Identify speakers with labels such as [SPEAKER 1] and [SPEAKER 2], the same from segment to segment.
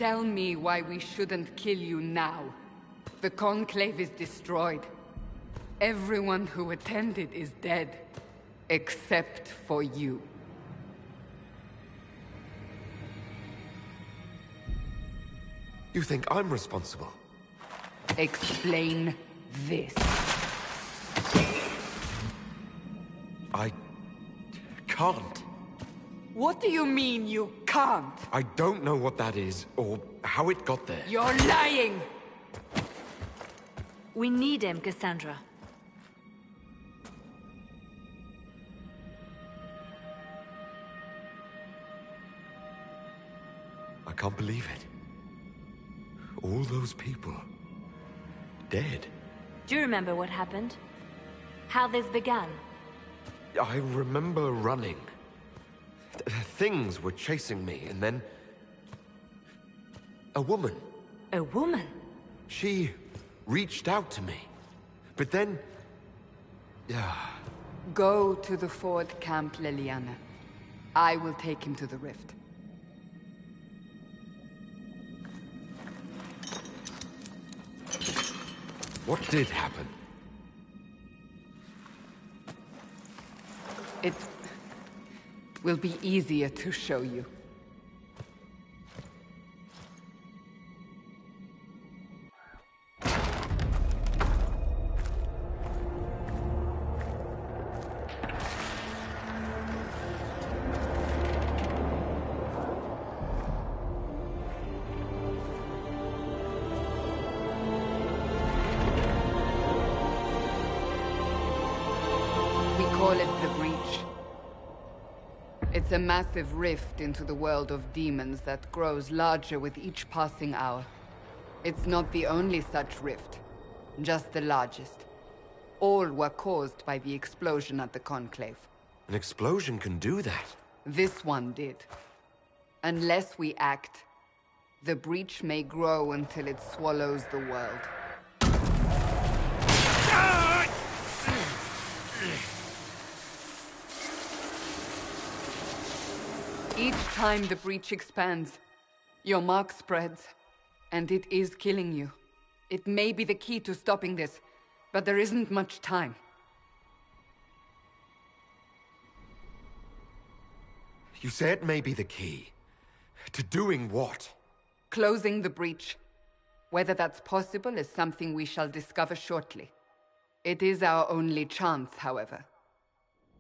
[SPEAKER 1] Tell me why we shouldn't kill you now. The Conclave is destroyed. Everyone who attended is dead. Except for you.
[SPEAKER 2] You think I'm responsible?
[SPEAKER 1] Explain this.
[SPEAKER 2] I can't.
[SPEAKER 1] What do you mean you can't?
[SPEAKER 2] I don't know what that is, or how it got there.
[SPEAKER 1] You're lying!
[SPEAKER 3] We need him, Cassandra.
[SPEAKER 2] I can't believe it. All those people... dead.
[SPEAKER 3] Do you remember what happened? How this began?
[SPEAKER 2] I remember running. Things were chasing me, and then... a woman.
[SPEAKER 3] A woman?
[SPEAKER 2] She reached out to me. But then...
[SPEAKER 1] Go to the Ford Camp, Liliana. I will take him to the rift.
[SPEAKER 2] What did happen?
[SPEAKER 1] It will be easier to show you. Call it the Breach. It's a massive rift into the world of demons that grows larger with each passing hour. It's not the only such rift, just the largest. All were caused by the explosion at the Conclave.
[SPEAKER 2] An explosion can do that?
[SPEAKER 1] This one did. Unless we act, the Breach may grow until it swallows the world. Each time the Breach expands, your mark spreads, and it is killing you. It may be the key to stopping this, but there isn't much time.
[SPEAKER 2] You say it may be the key. To doing what?
[SPEAKER 1] Closing the Breach. Whether that's possible is something we shall discover shortly. It is our only chance, however.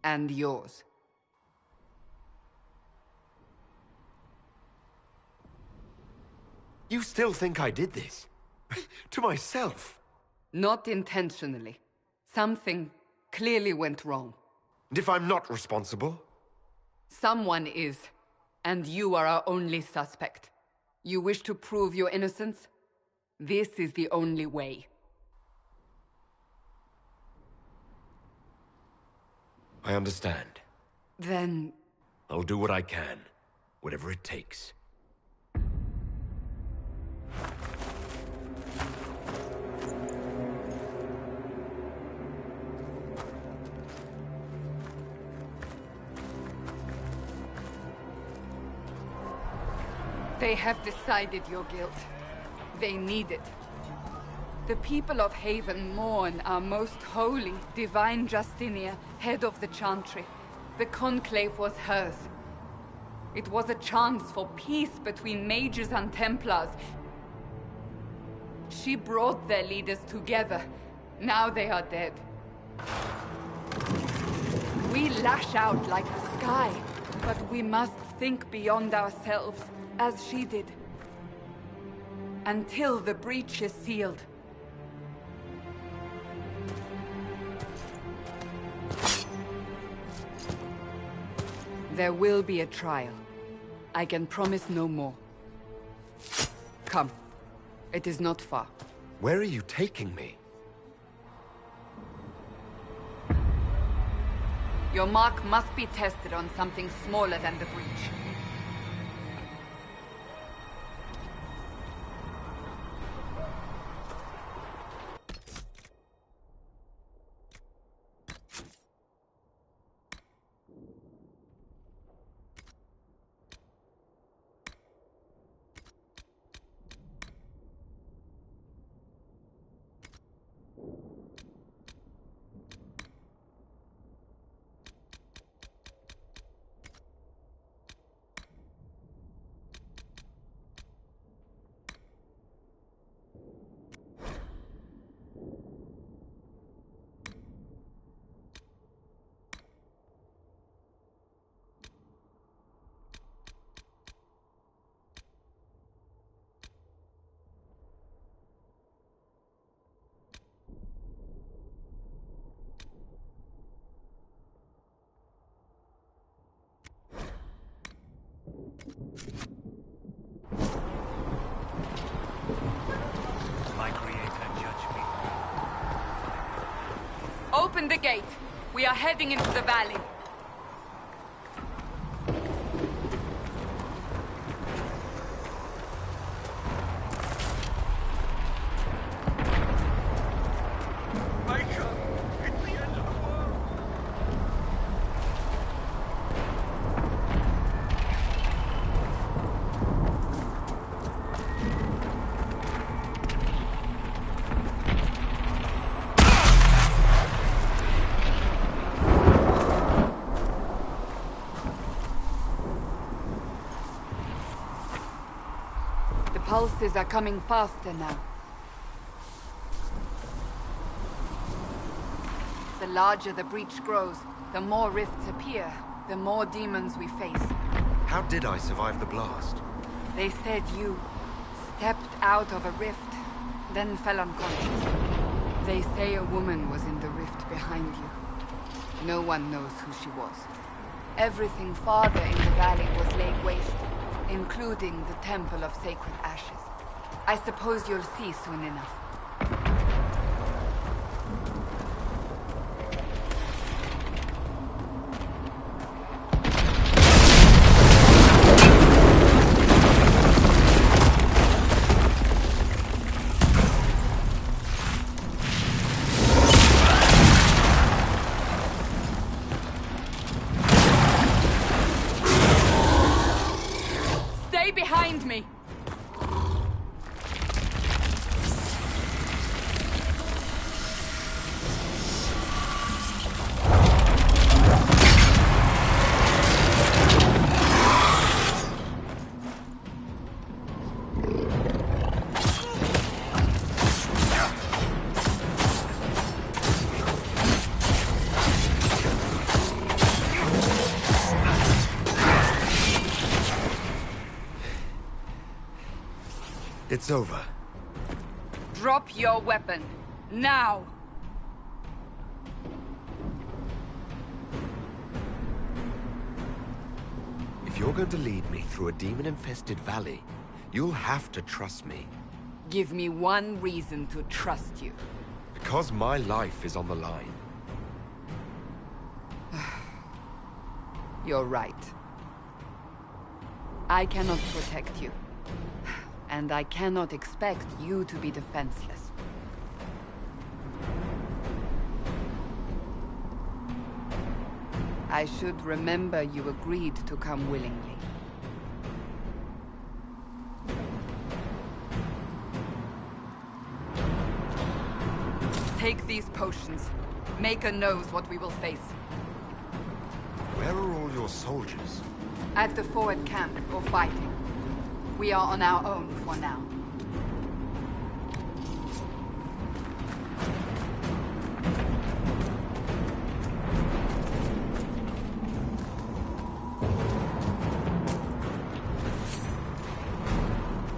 [SPEAKER 1] And yours.
[SPEAKER 2] You still think I did this? To myself?
[SPEAKER 1] Not intentionally. Something clearly went wrong.
[SPEAKER 2] And if I'm not responsible?
[SPEAKER 1] Someone is, and you are our only suspect. You wish to prove your innocence? This is the only way.
[SPEAKER 2] I understand.
[SPEAKER 1] Then...
[SPEAKER 2] I'll do what I can. Whatever it takes.
[SPEAKER 1] They have decided your guilt. They need it. The people of Haven mourn our most holy, divine Justinia, head of the Chantry. The Conclave was hers. It was a chance for peace between mages and Templars. She brought their leaders together. Now they are dead. We lash out like the sky, but we must think beyond ourselves, as she did. Until the breach is sealed. There will be a trial. I can promise no more. Come. It is not far.
[SPEAKER 2] Where are you taking me?
[SPEAKER 1] Your mark must be tested on something smaller than the breach. the gate. We are heading into the valley. Pulses are coming faster now. The larger the breach grows, the more rifts appear, the more demons we face.
[SPEAKER 2] How did I survive the blast?
[SPEAKER 1] They said you stepped out of a rift, then fell unconscious. They say a woman was in the rift behind you. No one knows who she was. Everything farther in the valley was laid waste, including the Temple of Sacred Ashes. I suppose you'll see soon enough. Stay behind me!
[SPEAKER 2] It's over.
[SPEAKER 1] Drop your weapon. Now!
[SPEAKER 2] If you're going to lead me through a demon-infested valley, you'll have to trust me.
[SPEAKER 1] Give me one reason to trust you.
[SPEAKER 2] Because my life is on the line.
[SPEAKER 1] You're right. I cannot protect you. And I cannot expect you to be defenseless. I should remember you agreed to come willingly. Take these potions. Maker knows what we will face.
[SPEAKER 2] Where are all your soldiers?
[SPEAKER 1] At the forward camp, or fighting. We are on our own for now.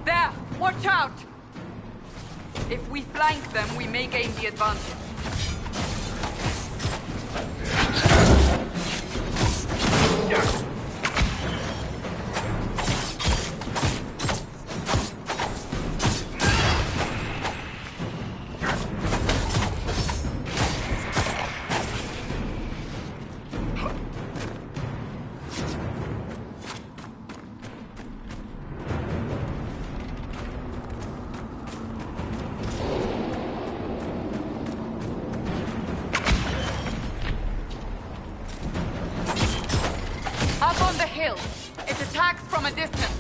[SPEAKER 1] There! Watch out! If we flank them, we may gain the advantage. Up on the hill. It attacks from a distance.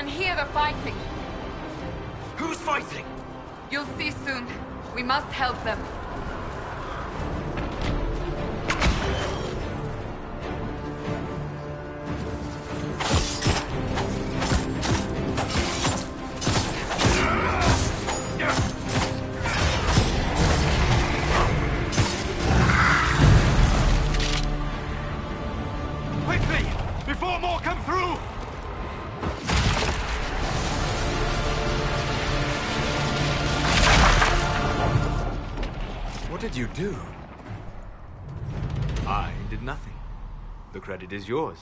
[SPEAKER 1] can hear the fighting.
[SPEAKER 2] Who's fighting?
[SPEAKER 1] You'll see soon. We must help them.
[SPEAKER 2] Quickly! Before more come through! What did you do?
[SPEAKER 4] I did nothing. The credit is yours.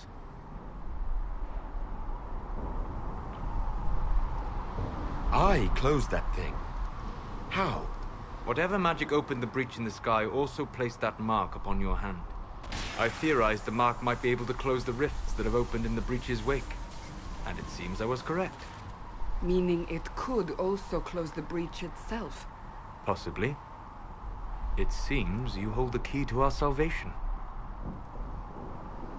[SPEAKER 2] I closed that thing. How?
[SPEAKER 4] Whatever magic opened the breach in the sky also placed that mark upon your hand. I theorized the mark might be able to close the rifts that have opened in the breach's wake. And it seems I was correct.
[SPEAKER 1] Meaning it could also close the breach itself.
[SPEAKER 4] Possibly. It seems you hold the key to our salvation.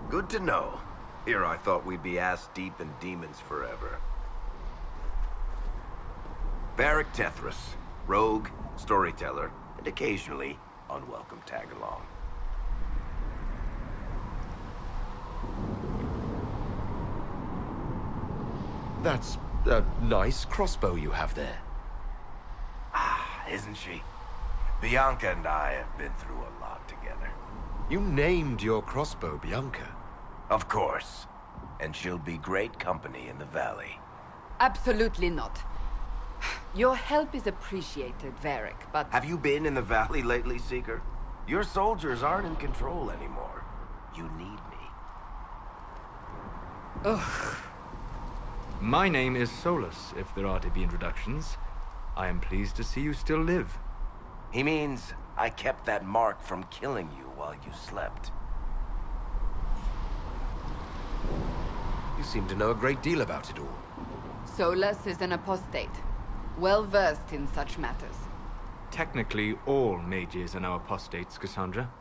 [SPEAKER 5] Good to know. Here I thought we'd be ass-deep in demons forever. Varric Tethras, rogue, storyteller, and occasionally unwelcome tag-along.
[SPEAKER 2] That's a nice crossbow you have there.
[SPEAKER 5] Ah, isn't she? Bianca and I have been through a lot together.
[SPEAKER 2] You named your crossbow Bianca.
[SPEAKER 5] Of course. And she'll be great company in the valley.
[SPEAKER 1] Absolutely not. Your help is appreciated, Varric, but...
[SPEAKER 5] Have you been in the valley lately, Seeker? Your soldiers aren't in control anymore. You need me.
[SPEAKER 1] Ugh.
[SPEAKER 4] My name is Solus, if there are to be introductions. I am pleased to see you still live.
[SPEAKER 5] He means I kept that mark from killing you while you slept.
[SPEAKER 2] You seem to know a great deal about it all.
[SPEAKER 1] Solus is an apostate, well-versed in such matters.
[SPEAKER 4] Technically, all mages are now apostates, Cassandra.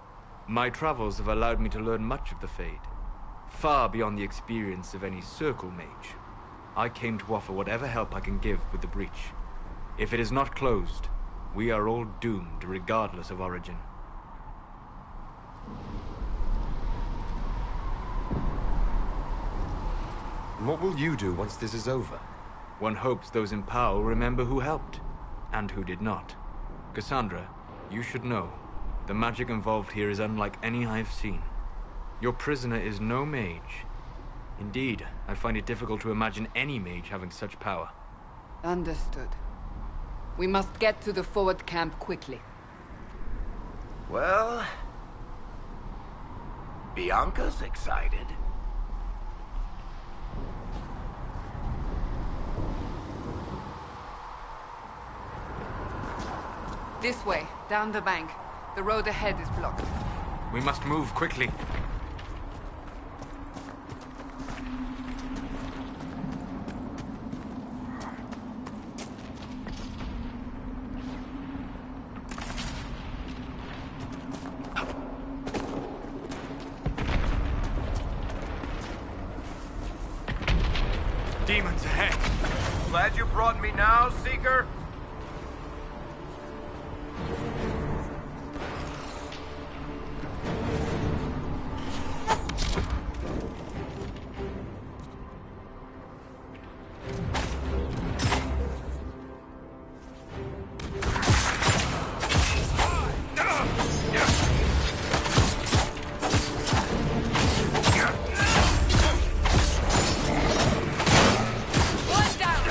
[SPEAKER 4] My travels have allowed me to learn much of the Fade, far beyond the experience of any Circle mage. I came to offer whatever help I can give with the breach. If it is not closed, we are all doomed, regardless of origin.
[SPEAKER 2] And what will you do once this is over?
[SPEAKER 4] One hopes those in power will remember who helped, and who did not. Cassandra, you should know, the magic involved here is unlike any I've seen. Your prisoner is no mage. Indeed, I find it difficult to imagine any mage having such power.
[SPEAKER 1] Understood. We must get to the forward camp quickly.
[SPEAKER 5] Well... Bianca's excited.
[SPEAKER 1] This way, down the bank. The road ahead is blocked.
[SPEAKER 4] We must move quickly. Demons ahead.
[SPEAKER 5] Glad you brought me now, Seeker?
[SPEAKER 1] One down!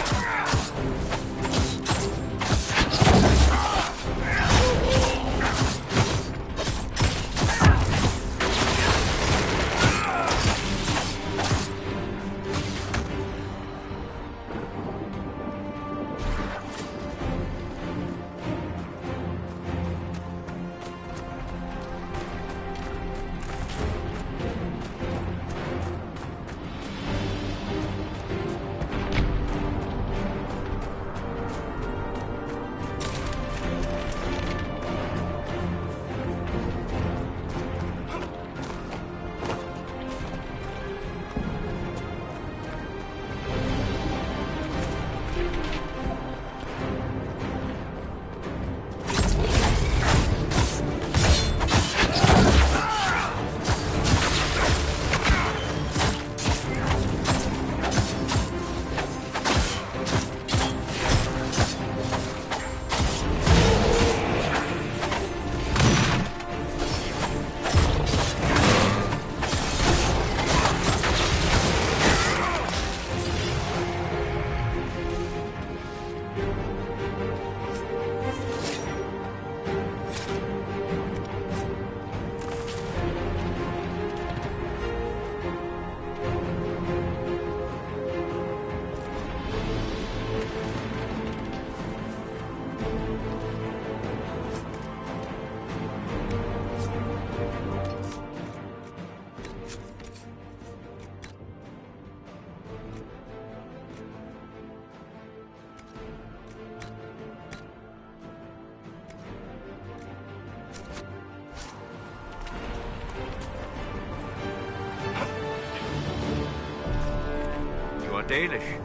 [SPEAKER 4] are Dalish,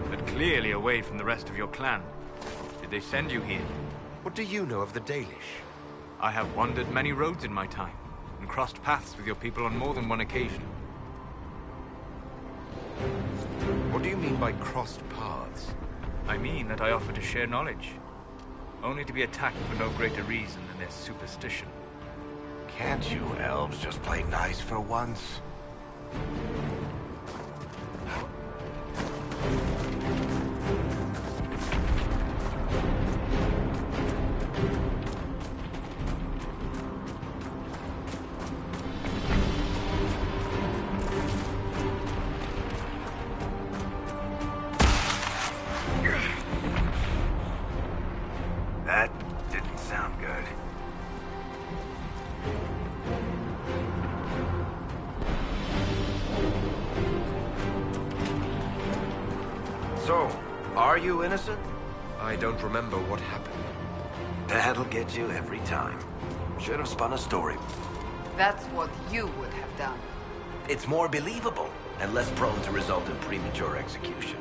[SPEAKER 4] but clearly away from the rest of your clan. Did they send you here?
[SPEAKER 2] What do you know of the Dalish?
[SPEAKER 4] I have wandered many roads in my time, and crossed paths with your people on more than one occasion.
[SPEAKER 2] What do you mean by crossed paths?
[SPEAKER 4] I mean that I offer to share knowledge, only to be attacked for no greater reason than their superstition.
[SPEAKER 5] Can't you elves just play nice for once? That didn't sound good. So, are you innocent?
[SPEAKER 2] I don't remember what happened.
[SPEAKER 5] That'll get you every time. Should have spun a story.
[SPEAKER 1] That's what you would have done.
[SPEAKER 5] It's more believable and less prone to result in premature execution.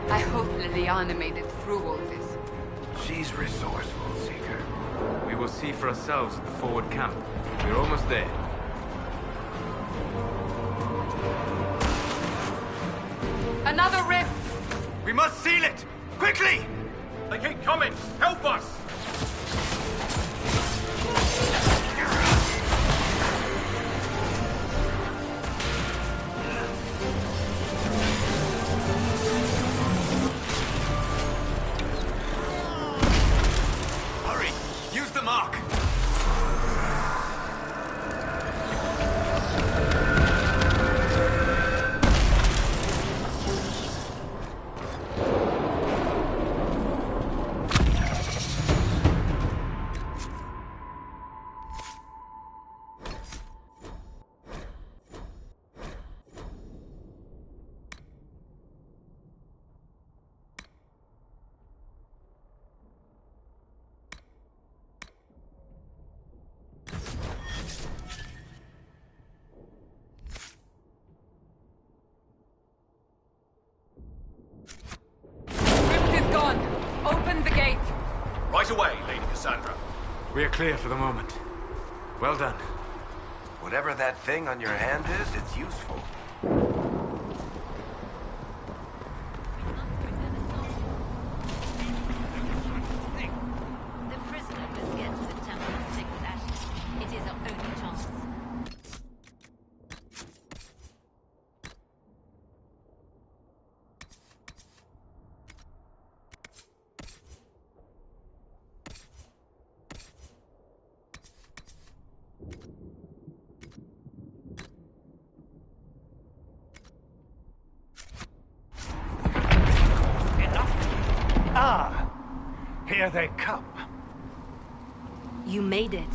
[SPEAKER 1] I hope Liliana made it through all this.
[SPEAKER 5] She's resourceful, Seeker.
[SPEAKER 4] We will see for ourselves at the forward camp. We're almost there.
[SPEAKER 1] Another rift!
[SPEAKER 4] We must seal it! Quickly!
[SPEAKER 6] They keep coming! Help us!
[SPEAKER 4] Hurry! Use the mark!
[SPEAKER 1] Rift is gone! Open the gate!
[SPEAKER 6] Right away, Lady Cassandra.
[SPEAKER 4] We are clear for the moment. Well done.
[SPEAKER 5] Whatever that thing on your hand is, it's useful.
[SPEAKER 3] The prisoner must get to the temple of sacred ashes. It is our only chance.
[SPEAKER 7] Ah, here they come.
[SPEAKER 3] You made it.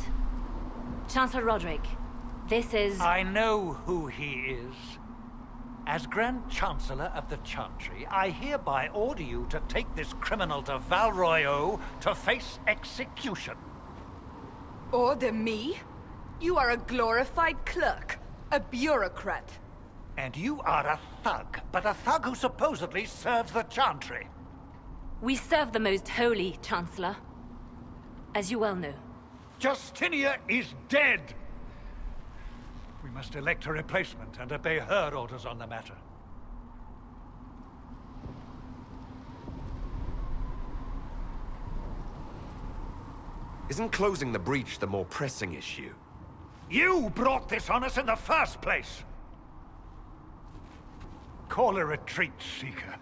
[SPEAKER 3] Chancellor Roderick, this is...
[SPEAKER 7] I know who he is. As Grand Chancellor of the Chantry, I hereby order you to take this criminal to Val Royeaux to face execution.
[SPEAKER 1] Order me? You are a glorified clerk, a bureaucrat.
[SPEAKER 7] And you are a thug, but a thug who supposedly serves the Chantry.
[SPEAKER 3] We serve the most holy, Chancellor. As you well know.
[SPEAKER 7] Justinia is dead! We must elect a replacement and obey her orders on the matter.
[SPEAKER 2] Isn't closing the breach the more pressing issue?
[SPEAKER 7] You brought this on us in the first place! Call a retreat, Seeker.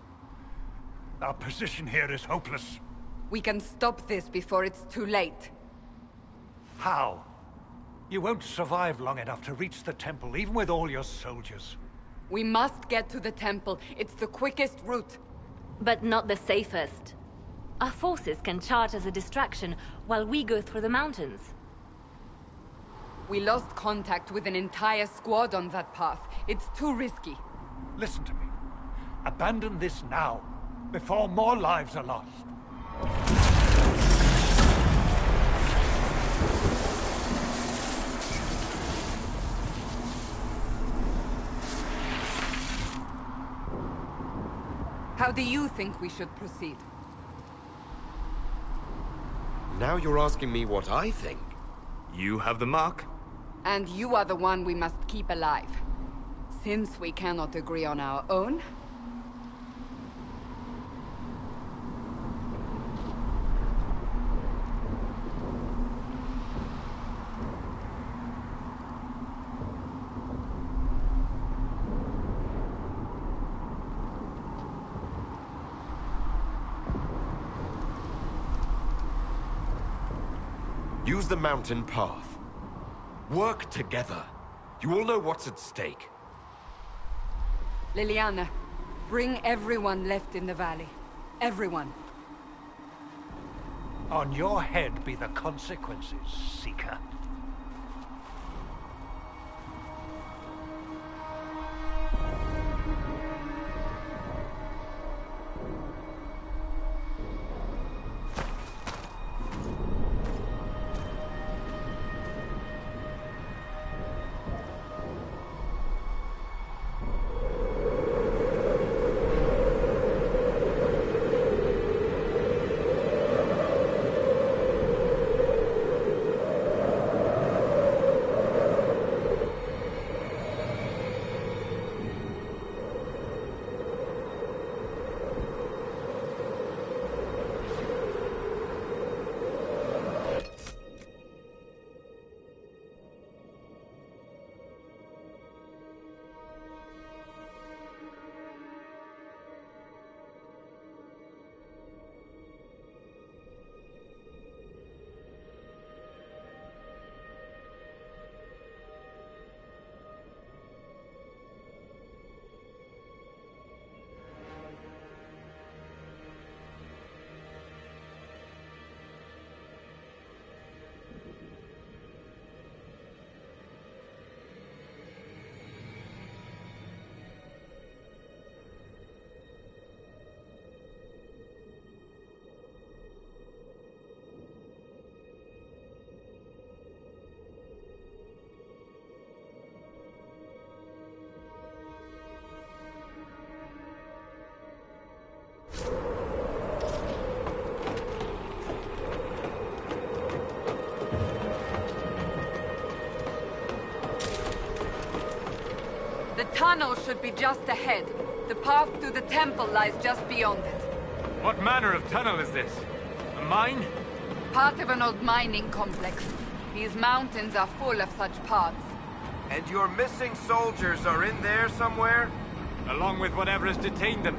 [SPEAKER 7] Our position here is hopeless.
[SPEAKER 1] We can stop this before it's too late.
[SPEAKER 7] How? You won't survive long enough to reach the temple, even with all your soldiers.
[SPEAKER 1] We must get to the temple. It's the quickest route.
[SPEAKER 3] But not the safest. Our forces can charge as a distraction while we go through the mountains.
[SPEAKER 1] We lost contact with an entire squad on that path. It's too risky.
[SPEAKER 7] Listen to me. Abandon this now, before more lives are lost.
[SPEAKER 1] How do you think we should proceed?
[SPEAKER 2] Now you're asking me what I think.
[SPEAKER 4] You have the mark.
[SPEAKER 1] And you are the one we must keep alive. Since we cannot agree on our own...
[SPEAKER 2] Use the mountain path. Work together. You all know what's at stake.
[SPEAKER 1] Liliana, bring everyone left in the valley. Everyone.
[SPEAKER 7] On your head be the consequences, Seeker.
[SPEAKER 1] The tunnel should be just ahead. The path to the temple lies just beyond it.
[SPEAKER 4] What manner of tunnel is this? A mine?
[SPEAKER 1] Part of an old mining complex. These mountains are full of such paths.
[SPEAKER 5] And your missing soldiers are in there somewhere?
[SPEAKER 4] Along with whatever has detained them.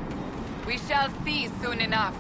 [SPEAKER 1] We shall see soon enough.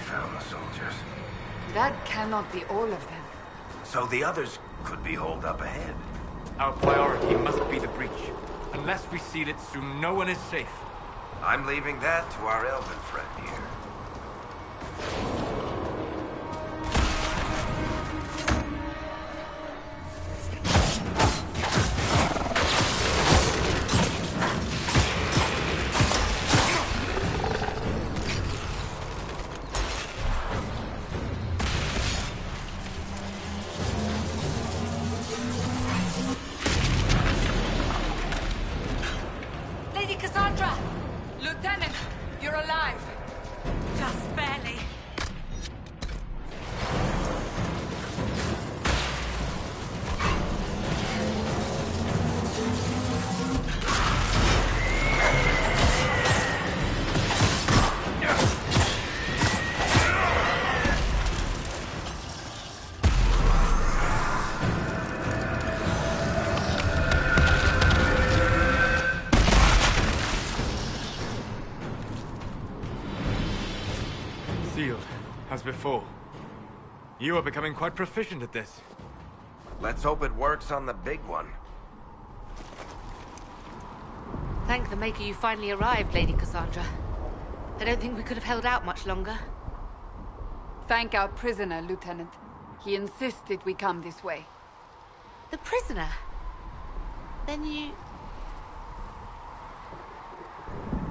[SPEAKER 5] found the soldiers.
[SPEAKER 1] That cannot be all of them.
[SPEAKER 5] So the others could be holed up ahead.
[SPEAKER 4] Our priority must be the breach. Unless we seal it soon, no one is safe.
[SPEAKER 5] I'm leaving that to our elven friend here.
[SPEAKER 3] Lady Cassandra!
[SPEAKER 1] Lieutenant, you're alive.
[SPEAKER 3] Just barely.
[SPEAKER 4] Sealed, as before. You are becoming quite proficient at this.
[SPEAKER 5] Let's hope it works on the big one.
[SPEAKER 3] Thank the Maker you finally arrived, Lady Cassandra. I don't think we could have held out much longer.
[SPEAKER 1] Thank our prisoner, Lieutenant. He insisted we come this way.
[SPEAKER 3] The prisoner? Then you...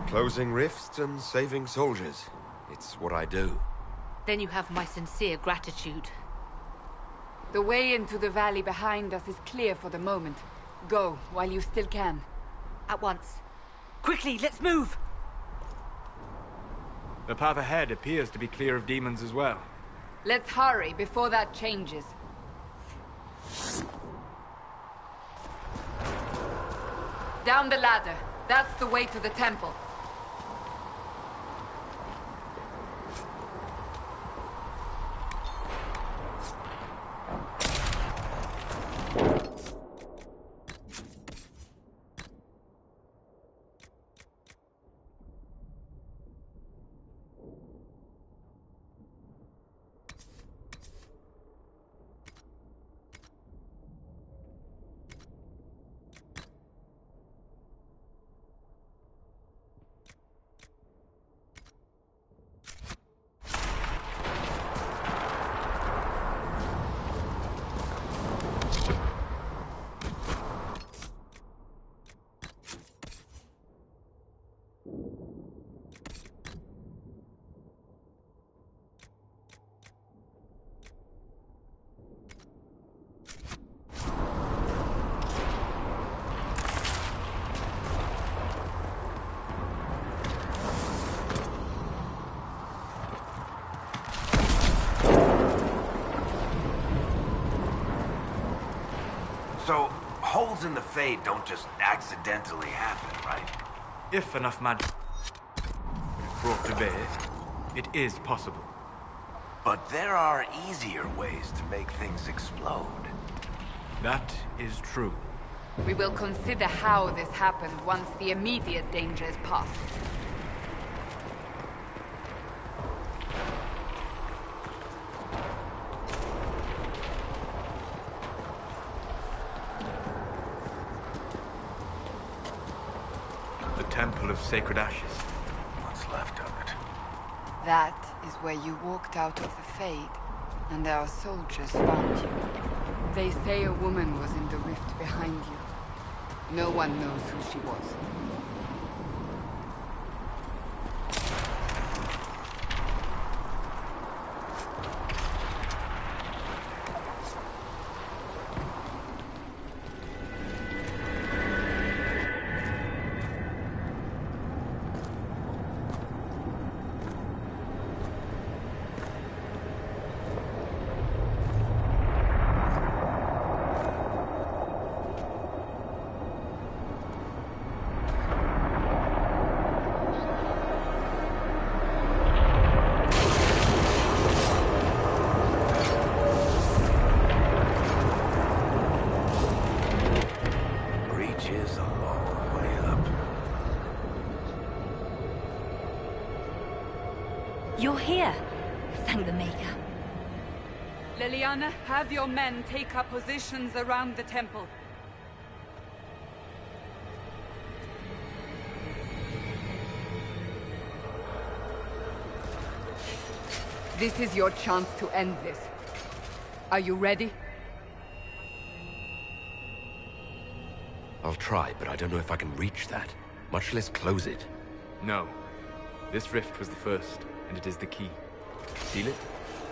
[SPEAKER 2] Closing rifts and saving soldiers. It's what I do.
[SPEAKER 3] Then you have my sincere gratitude.
[SPEAKER 1] The way into the valley behind us is clear for the moment. Go, while you still can.
[SPEAKER 3] At once. Quickly, let's move!
[SPEAKER 4] The path ahead appears to be clear of demons as well.
[SPEAKER 1] Let's hurry before that changes. Down the ladder. That's the way to the temple.
[SPEAKER 5] So, holes in the Fade don't just accidentally happen, right?
[SPEAKER 4] If enough magic is brought to bear, it is possible.
[SPEAKER 5] But there are easier ways to make things explode.
[SPEAKER 4] That is true.
[SPEAKER 1] We will consider how this happened once the immediate danger is past.
[SPEAKER 4] The Temple of Sacred Ashes.
[SPEAKER 5] What's left of it.
[SPEAKER 1] That is where you walked out of the Fade, and our soldiers found you. They say a woman was in the rift behind you. No one knows who she was.
[SPEAKER 3] You're here. Thank the Maker.
[SPEAKER 1] Liliana, have your men take up positions around the temple. This is your chance to end this. Are you ready?
[SPEAKER 2] I'll try, but I don't know if I can reach that, much less close it.
[SPEAKER 4] No. This rift was the first, and it is the key. Seal it,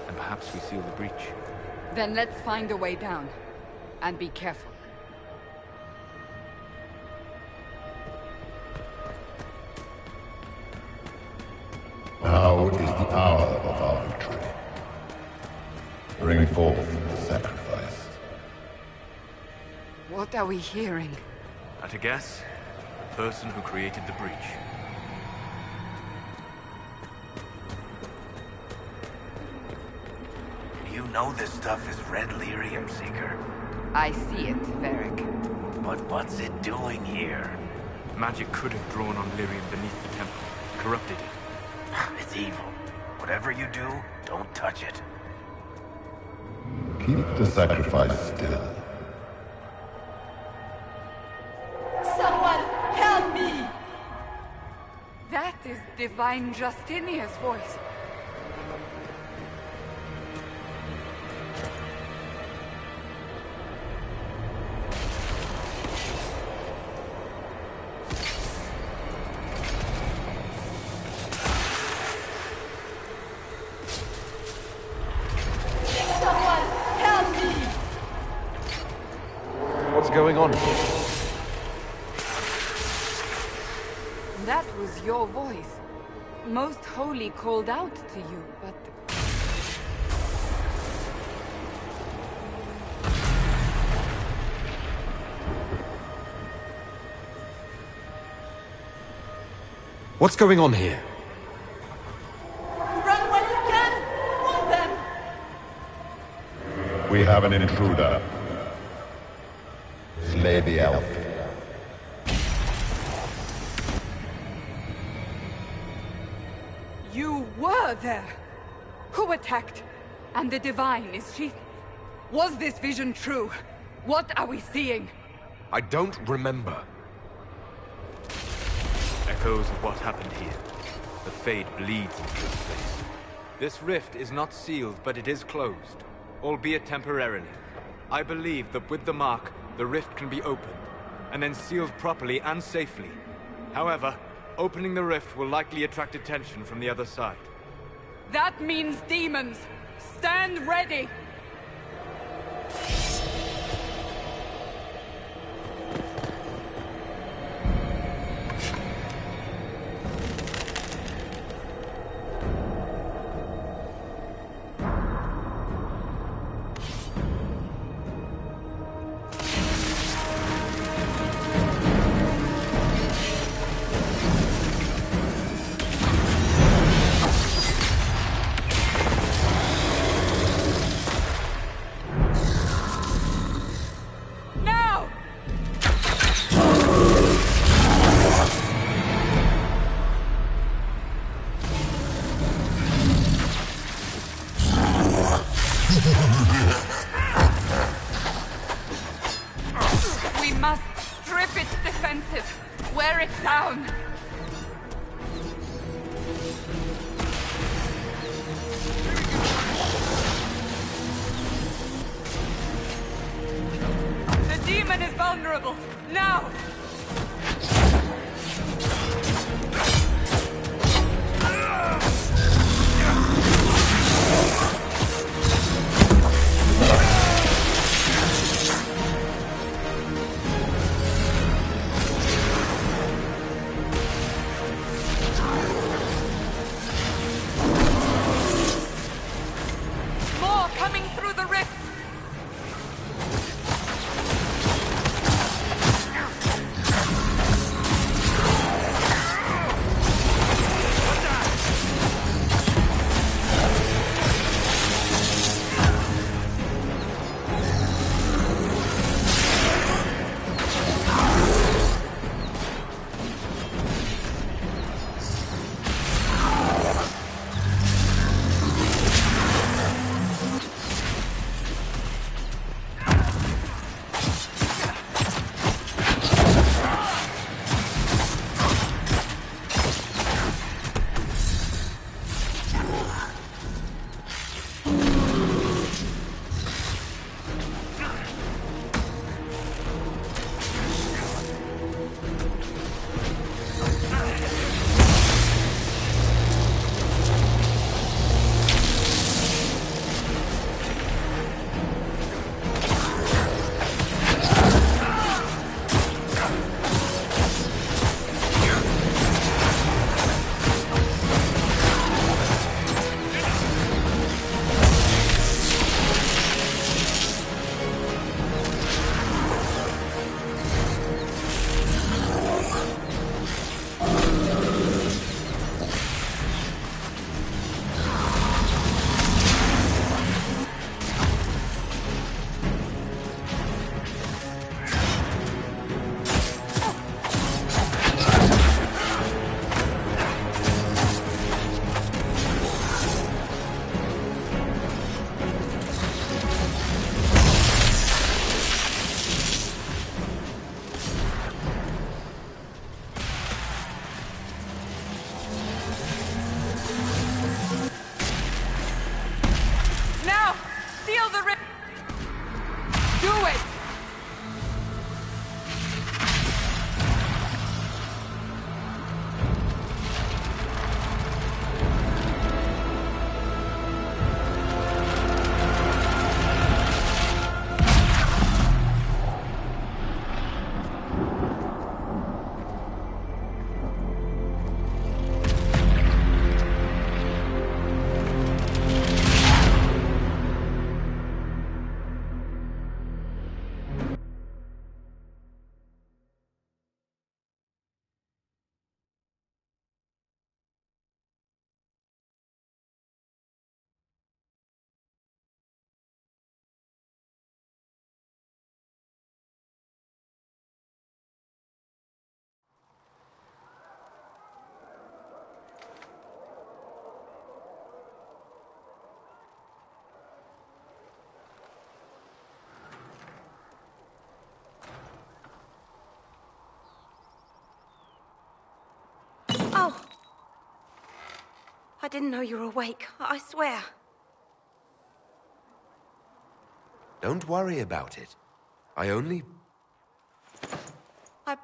[SPEAKER 4] and perhaps we seal the breach.
[SPEAKER 1] Then let's find a way down. And be careful.
[SPEAKER 8] Now is the hour of our victory. Bring forth the sacrifice.
[SPEAKER 1] What are we hearing?
[SPEAKER 4] At a guess, the person who created the breach.
[SPEAKER 5] You know this stuff is red lyrium, Seeker.
[SPEAKER 1] I see it, Varric.
[SPEAKER 5] But what's it doing here?
[SPEAKER 4] Magic could have drawn on lyrium beneath the temple, corrupted it.
[SPEAKER 5] It's evil. Whatever you do, don't touch it.
[SPEAKER 8] Keep the sacrifice still.
[SPEAKER 1] Someone help me! That is Divine Justinia's voice.
[SPEAKER 2] What's going on here?
[SPEAKER 1] That was your voice. Most Holy called out to you, but...
[SPEAKER 2] What's going on here?
[SPEAKER 1] Run when you can! Want them!
[SPEAKER 8] We have an intruder. Slay the elf.
[SPEAKER 1] You were there! Who attacked? And the Divine, is she... Was this vision true? What are we seeing?
[SPEAKER 2] I don't remember.
[SPEAKER 4] Echoes of what happened here. The Fade bleeds into this place. This rift is not sealed, but it is closed, albeit temporarily. I believe that with the mark, the rift can be opened, and then sealed properly and safely. However, opening the rift will likely attract attention from the other side.
[SPEAKER 1] That means demons! Stand ready! We must strip its defenses. Wear it down. The demon is vulnerable. Now! More coming through the rift! Do it!
[SPEAKER 9] Oh! I didn't know you were awake, I swear.
[SPEAKER 2] Don't worry about it. I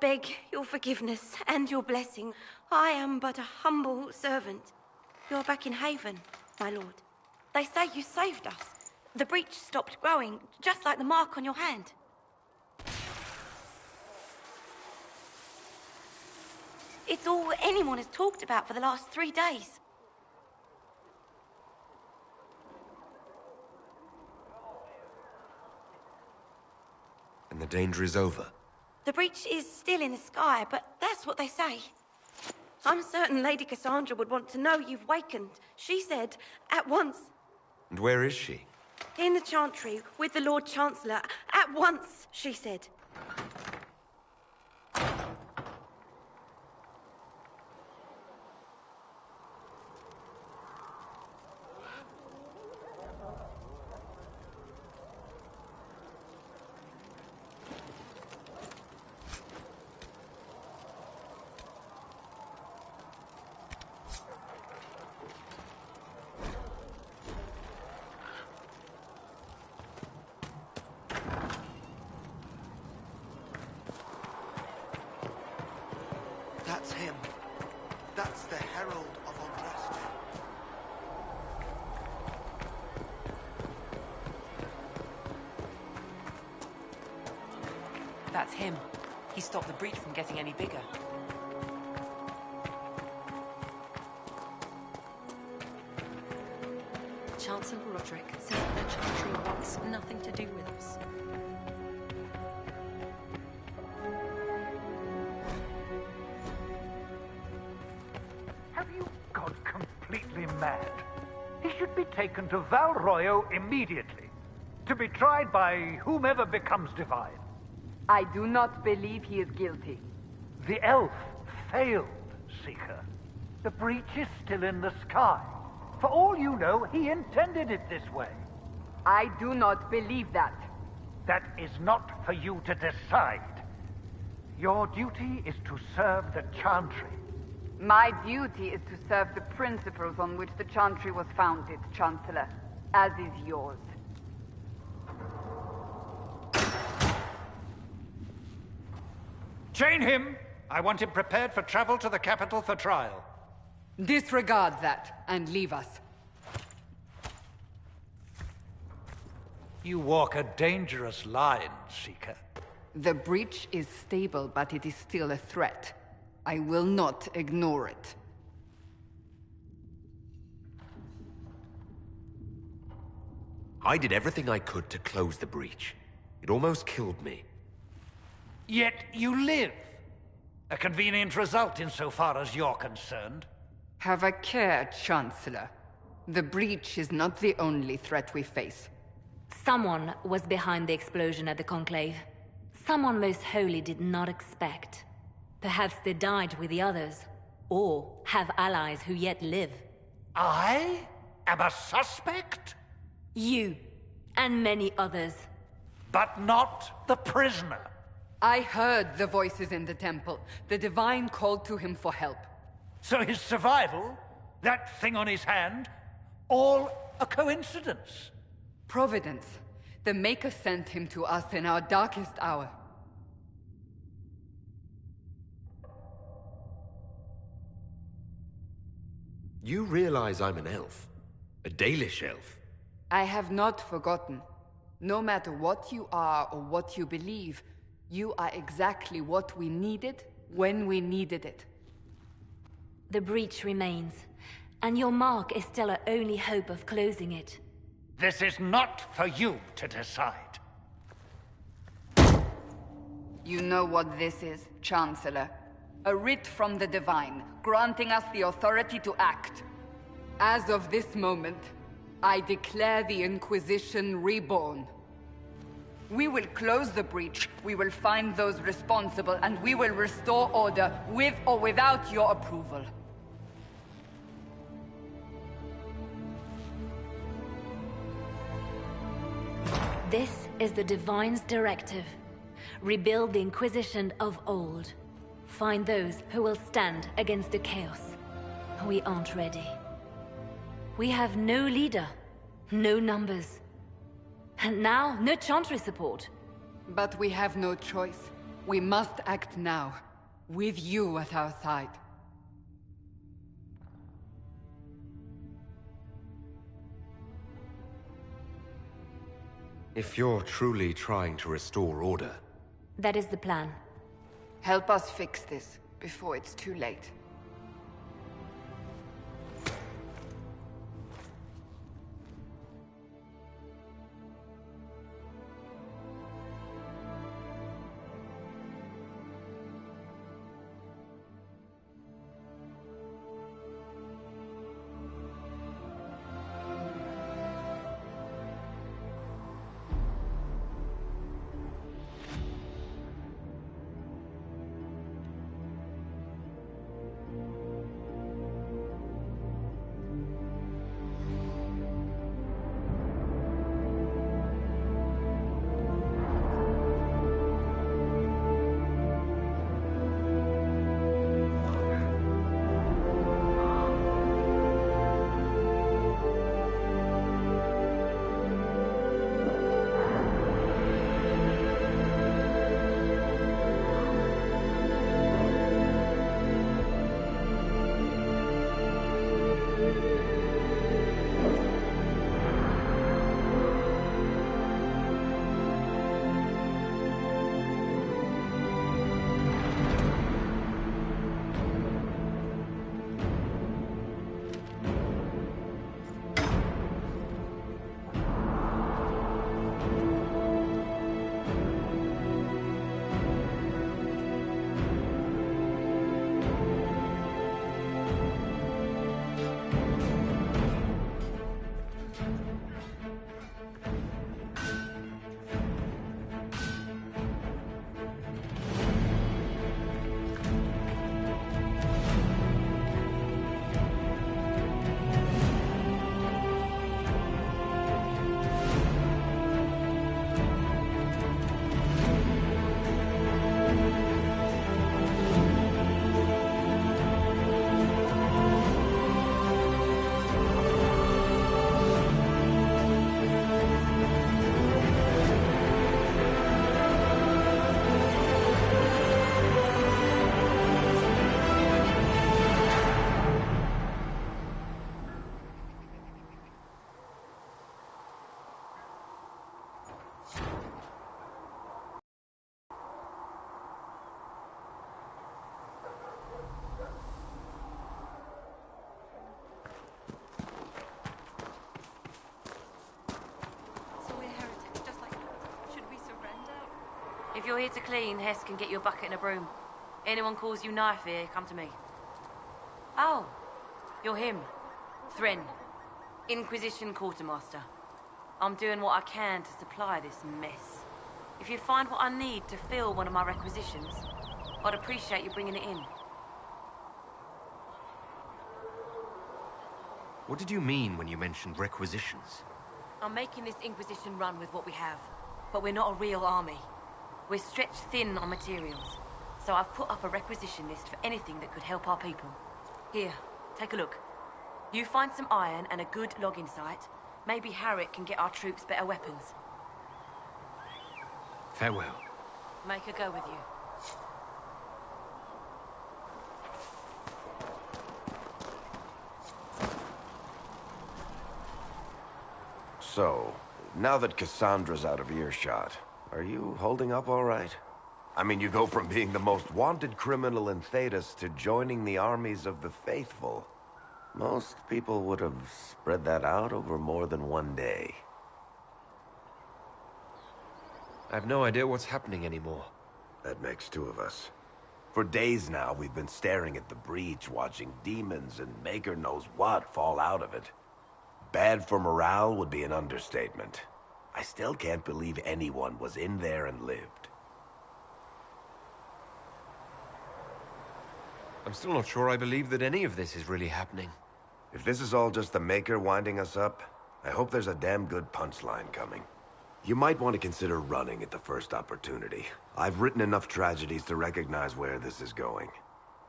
[SPEAKER 9] beg your forgiveness and your blessing. I am but a humble servant. You're back in Haven, my lord. They say you saved us. The breach stopped growing, just like the mark on your hand. It's all anyone has talked about for the last 3 days.
[SPEAKER 2] And the danger is over.
[SPEAKER 9] The breach is still in the sky, but that's what they say. I'm certain Lady Cassandra would want to know you've wakened. She said, at once.
[SPEAKER 2] And where is she?
[SPEAKER 9] In the Chantry, with the Lord Chancellor. At once, she said.
[SPEAKER 10] That's him. That's the Herald of Unrest.
[SPEAKER 11] That's him. He stopped the breach from getting any bigger.
[SPEAKER 12] Chancellor Roderick says that the Chantry wants nothing to do with us.
[SPEAKER 7] Have you gone completely mad? He should be taken to Val Royo immediately, to be tried by whomever becomes divine.
[SPEAKER 1] I do not believe he is guilty.
[SPEAKER 7] The elf failed, Seeker. The breach is still in the sky. For all you know, he intended it this way.
[SPEAKER 1] I do not believe that.
[SPEAKER 7] That is not for you to decide. Your duty is to serve the Chantry.
[SPEAKER 1] My duty is to serve the principles on which the Chantry was founded, Chancellor, as is yours.
[SPEAKER 7] Chain him! I want him prepared for travel to the capital for trial.
[SPEAKER 1] Disregard that, and leave us.
[SPEAKER 7] You walk a dangerous line, Seeker.
[SPEAKER 1] The breach is stable, but it is still a threat. I will not ignore it.
[SPEAKER 2] I did everything I could to close the breach. It almost killed me.
[SPEAKER 7] Yet you live. A convenient result insofar as you're concerned.
[SPEAKER 1] Have a care, Chancellor. The breach is not the only threat we face.
[SPEAKER 3] Someone was behind the explosion at the Conclave. Someone most holy did not expect. Perhaps they died with the others, or have allies who yet live.
[SPEAKER 7] I am a suspect?
[SPEAKER 3] You, and many others.
[SPEAKER 7] But not the prisoner.
[SPEAKER 1] I heard the voices in the temple. The Divine called to him for help.
[SPEAKER 7] So his survival, that thing on his hand, all a coincidence?
[SPEAKER 1] Providence. The Maker sent him to us in our darkest hour.
[SPEAKER 2] You realize I'm an elf? A Dalish elf?
[SPEAKER 1] I have not forgotten. No matter what you are or what you believe, you are exactly what we needed when we needed it.
[SPEAKER 3] The breach remains, and your mark is still our only hope of closing it.
[SPEAKER 7] This is not for you to decide.
[SPEAKER 1] You know what this is, Chancellor. A writ from the Divine, granting us the authority to act. As of this moment, I declare the Inquisition reborn. We will close the breach, we will find those responsible, and we will restore order, with or without your approval.
[SPEAKER 3] This is the Divine's directive. Rebuild the Inquisition of old. Find those who will stand against the chaos. We aren't ready. We have no leader, no numbers. And now, no Chantry support.
[SPEAKER 1] But we have no choice. We must act now, with you at our side.
[SPEAKER 2] If you're truly trying to restore order...
[SPEAKER 3] That is the plan.
[SPEAKER 1] Help us fix this, before it's too late.
[SPEAKER 13] If you're here to clean, Hess can get you a bucket and a broom. Anyone calls you knife here, come to me. Oh, you're him. Thren. Inquisition Quartermaster. I'm doing what I can to supply this mess. If you find what I need to fill one of my requisitions, I'd appreciate you bringing it in.
[SPEAKER 2] What did you mean when you mentioned requisitions?
[SPEAKER 13] I'm making this Inquisition run with what we have, but we're not a real army. We're stretched thin on materials, so I've put up a requisition list for anything that could help our people. Here, take a look. You find some iron and a good logging site, maybe Harriet can get our troops better weapons.
[SPEAKER 4] Farewell.
[SPEAKER 13] Make her go with you.
[SPEAKER 5] So, now that Cassandra's out of earshot, are you holding up all right? I mean, you go from being the most wanted criminal in Thedas to joining the armies of the faithful. Most people would have spread that out over more than one day.
[SPEAKER 2] I have no idea what's happening anymore.
[SPEAKER 5] That makes two of us. For days now, we've been staring at the breach, watching demons and Maker knows what fall out of it. Bad for morale would be an understatement. I still can't believe anyone was in there and lived.
[SPEAKER 2] I'm still not sure I believe that any of this is really happening.
[SPEAKER 5] If this is all just the Maker winding us up, I hope there's a damn good punchline coming. You might want to consider running at the first opportunity. I've written enough tragedies to recognize where this is going.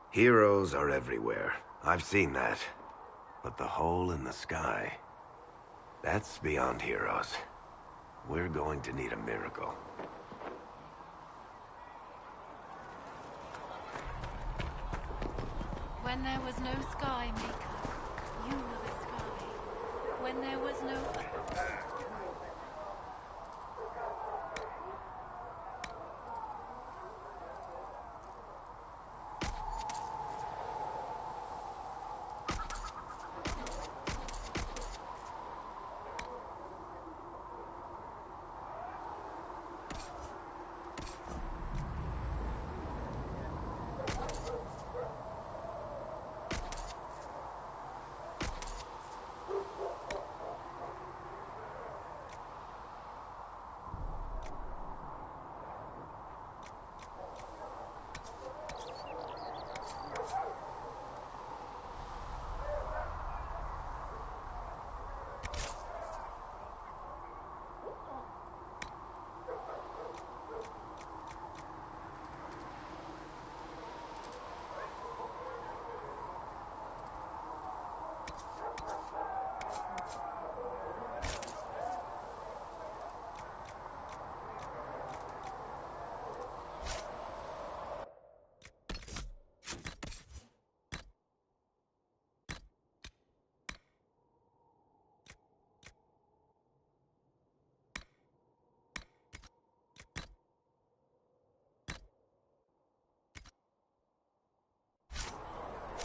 [SPEAKER 5] Heroes are everywhere. I've seen that. But the hole in the sky... that's beyond heroes. We're going to need a miracle.
[SPEAKER 3] When there was no sky, Maker, you were the sky. When there was no...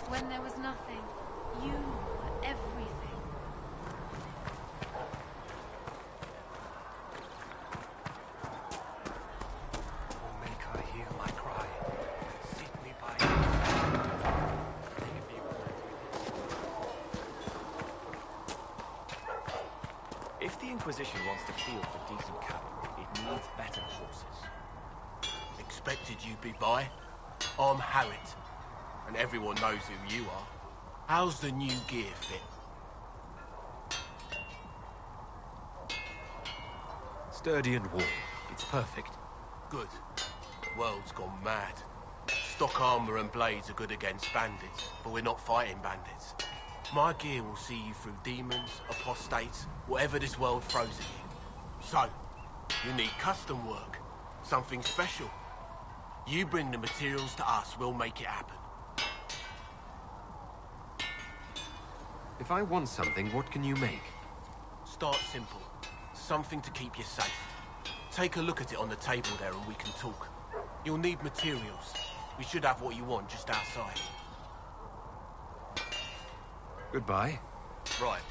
[SPEAKER 3] When there was nothing, you were everything.
[SPEAKER 14] Oh, make her hear my cry. Sit me by your If the Inquisition wants to field for decent cavalry, it needs better horses.
[SPEAKER 15] Expected you'd be by. I'm Harriet. And everyone knows who you are. How's the new gear fit?
[SPEAKER 2] Sturdy and warm. It's perfect.
[SPEAKER 15] Good. World's gone mad. Stock armor and blades are good against bandits, but we're not fighting bandits. My gear will see you through demons, apostates, whatever this world throws at you. So, you need custom work. Something special. You bring the materials to us, we'll make it happen.
[SPEAKER 2] If I want something, what can you make?
[SPEAKER 15] Start simple. Something to keep you safe. Take a look at it on the table there and we can talk. You'll need materials. We should have what you want just outside.
[SPEAKER 2] Goodbye.
[SPEAKER 15] Right.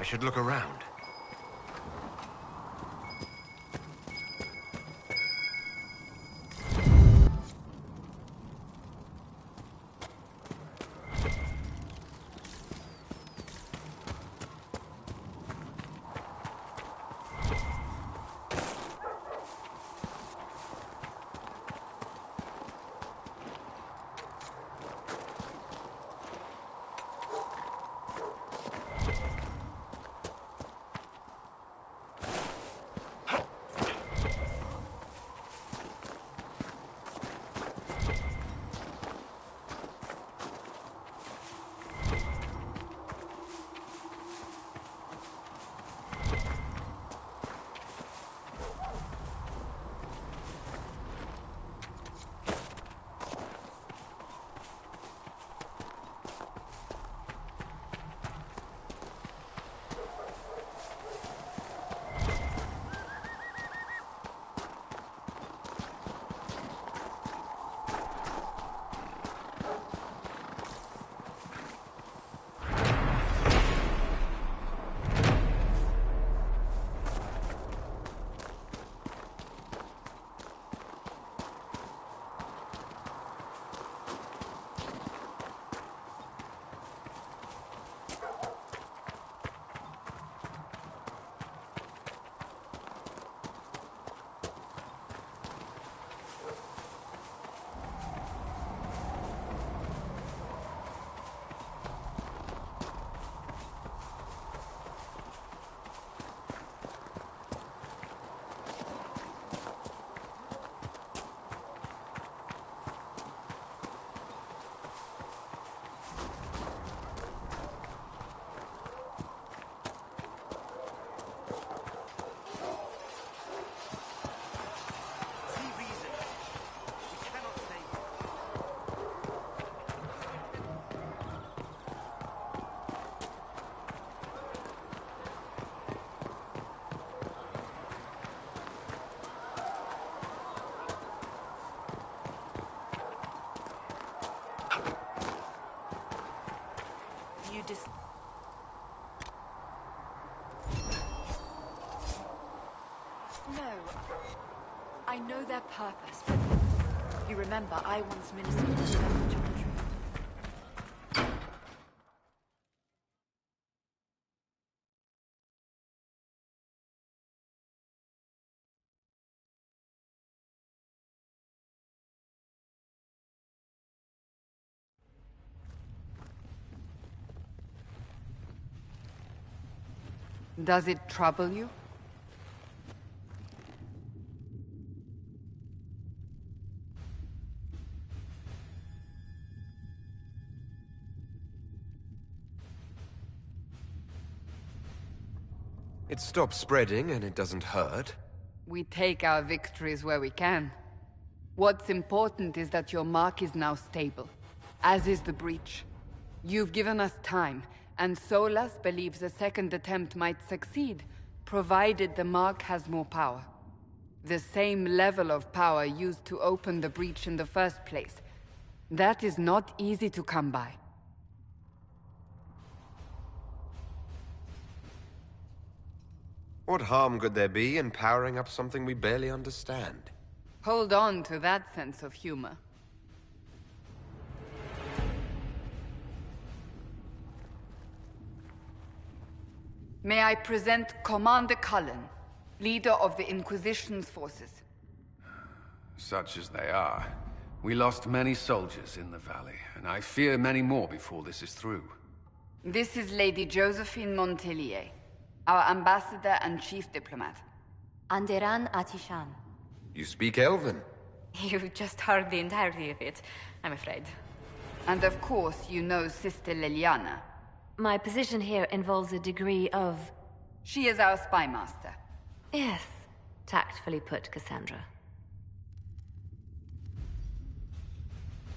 [SPEAKER 2] should look around.
[SPEAKER 12] No. I know their purpose, but you remember I once ministered to the chantry.
[SPEAKER 1] Does it trouble you?
[SPEAKER 2] It stops spreading and it doesn't hurt.
[SPEAKER 1] We take our victories where we can. What's important is that your mark is now stable, as is the breach. You've given us time, and Solas believes a second attempt might succeed, provided the mark has more power. The same level of power used to open the breach in the first place. That is not easy to come by.
[SPEAKER 2] What harm could there be in powering up something we barely understand?
[SPEAKER 1] Hold on to that sense of humor. May I present Commander Cullen, leader of the Inquisition's forces.
[SPEAKER 16] Such as they are. We lost many soldiers in the valley, and I fear many more before this is through.
[SPEAKER 1] This is Lady Josephine Montelier, our ambassador and chief diplomat.
[SPEAKER 3] Anderan Atishan.
[SPEAKER 2] You speak Elven?
[SPEAKER 3] You just heard the entirety of it, I'm afraid.
[SPEAKER 1] And of course, you know Sister Liliana.
[SPEAKER 3] My position here involves a degree of...
[SPEAKER 1] She is our spy master.
[SPEAKER 3] Yes, tactfully put, Cassandra.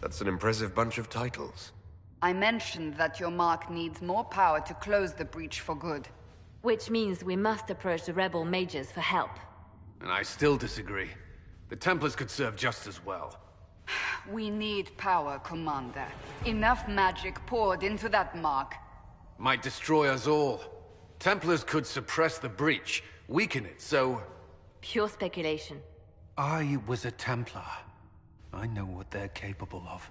[SPEAKER 2] That's an impressive bunch of titles.
[SPEAKER 1] I mentioned that your mark needs more power to close the breach for good.
[SPEAKER 3] Which means we must approach the rebel mages for help.
[SPEAKER 16] And I still disagree. The Templars could serve just as well.
[SPEAKER 1] We need power, Commander. Enough magic poured into that mark.
[SPEAKER 16] Might destroy us all. Templars could suppress the breach, weaken it, so...
[SPEAKER 3] Pure speculation.
[SPEAKER 16] I was a Templar. I know what they're capable of.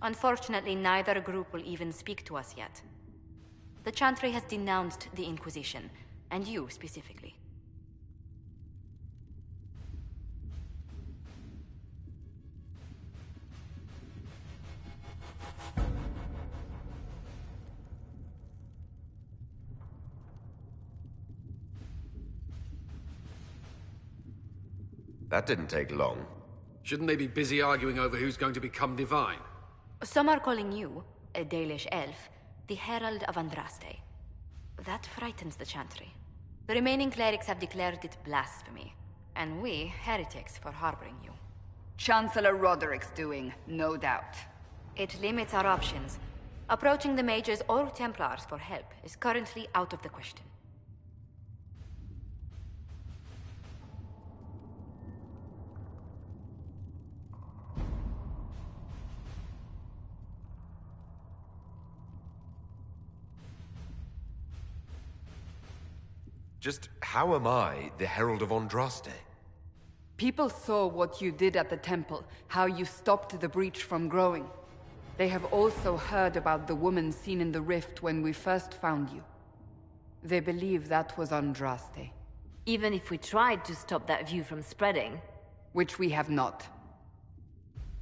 [SPEAKER 13] Unfortunately, neither group will even speak to us yet. The Chantry has denounced the Inquisition, and you specifically.
[SPEAKER 2] That didn't take long.
[SPEAKER 16] Shouldn't they be busy arguing over who's going to become divine?
[SPEAKER 13] Some are calling you, a Dalish elf, the Herald of Andraste. That frightens the Chantry. The remaining clerics have declared it blasphemy, and we, heretics, for harboring you.
[SPEAKER 1] Chancellor Roderick's doing, no doubt.
[SPEAKER 13] It limits our options. Approaching the mages or Templars for help is currently out of the question.
[SPEAKER 2] Just how am I the Herald of Andraste?
[SPEAKER 1] People saw what you did at the temple, how you stopped the breach from growing. They have also heard about the woman seen in the rift when we first found you. They believe that was Andraste.
[SPEAKER 3] Even if we tried to stop that view from spreading...
[SPEAKER 1] Which we have not.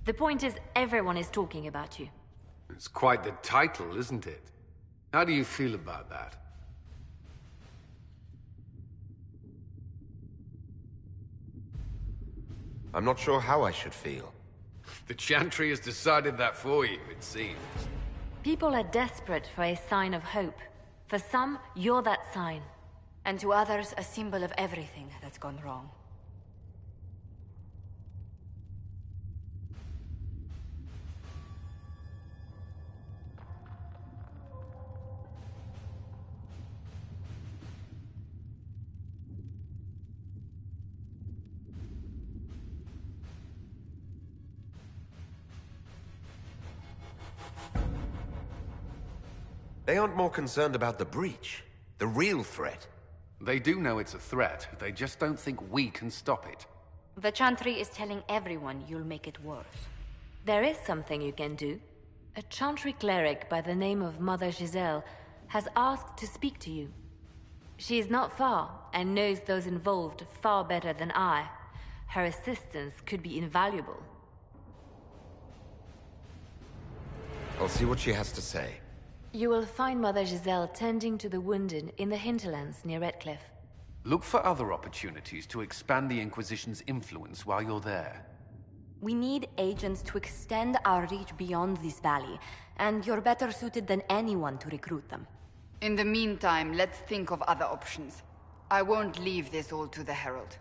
[SPEAKER 3] The point is, everyone is talking about you.
[SPEAKER 16] It's quite the title, isn't it? How do you feel about that?
[SPEAKER 2] I'm not sure how I should feel.
[SPEAKER 16] The Chantry has decided that for you, it seems.
[SPEAKER 3] People are desperate for a sign of hope. For some, you're that sign.
[SPEAKER 13] And to others, a symbol of everything that's gone wrong.
[SPEAKER 2] They aren't more concerned about the breach, the real threat.
[SPEAKER 16] They do know it's a threat, they just don't think we can stop it.
[SPEAKER 13] The Chantry is telling everyone you'll make it worse.
[SPEAKER 3] There is something you can do. A Chantry cleric by the name of Mother Giselle has asked to speak to you. She is not far, and knows those involved far better than I. Her assistance could be invaluable.
[SPEAKER 2] I'll see what she has to say.
[SPEAKER 3] You will find Mother Giselle tending to the wounded in the hinterlands near Redcliffe.
[SPEAKER 16] Look for other opportunities to expand the Inquisition's influence while you're there.
[SPEAKER 13] We need agents to extend our reach beyond this valley, and you're better suited than anyone to recruit them.
[SPEAKER 1] In the meantime, let's think of other options. I won't leave this all to the Herald.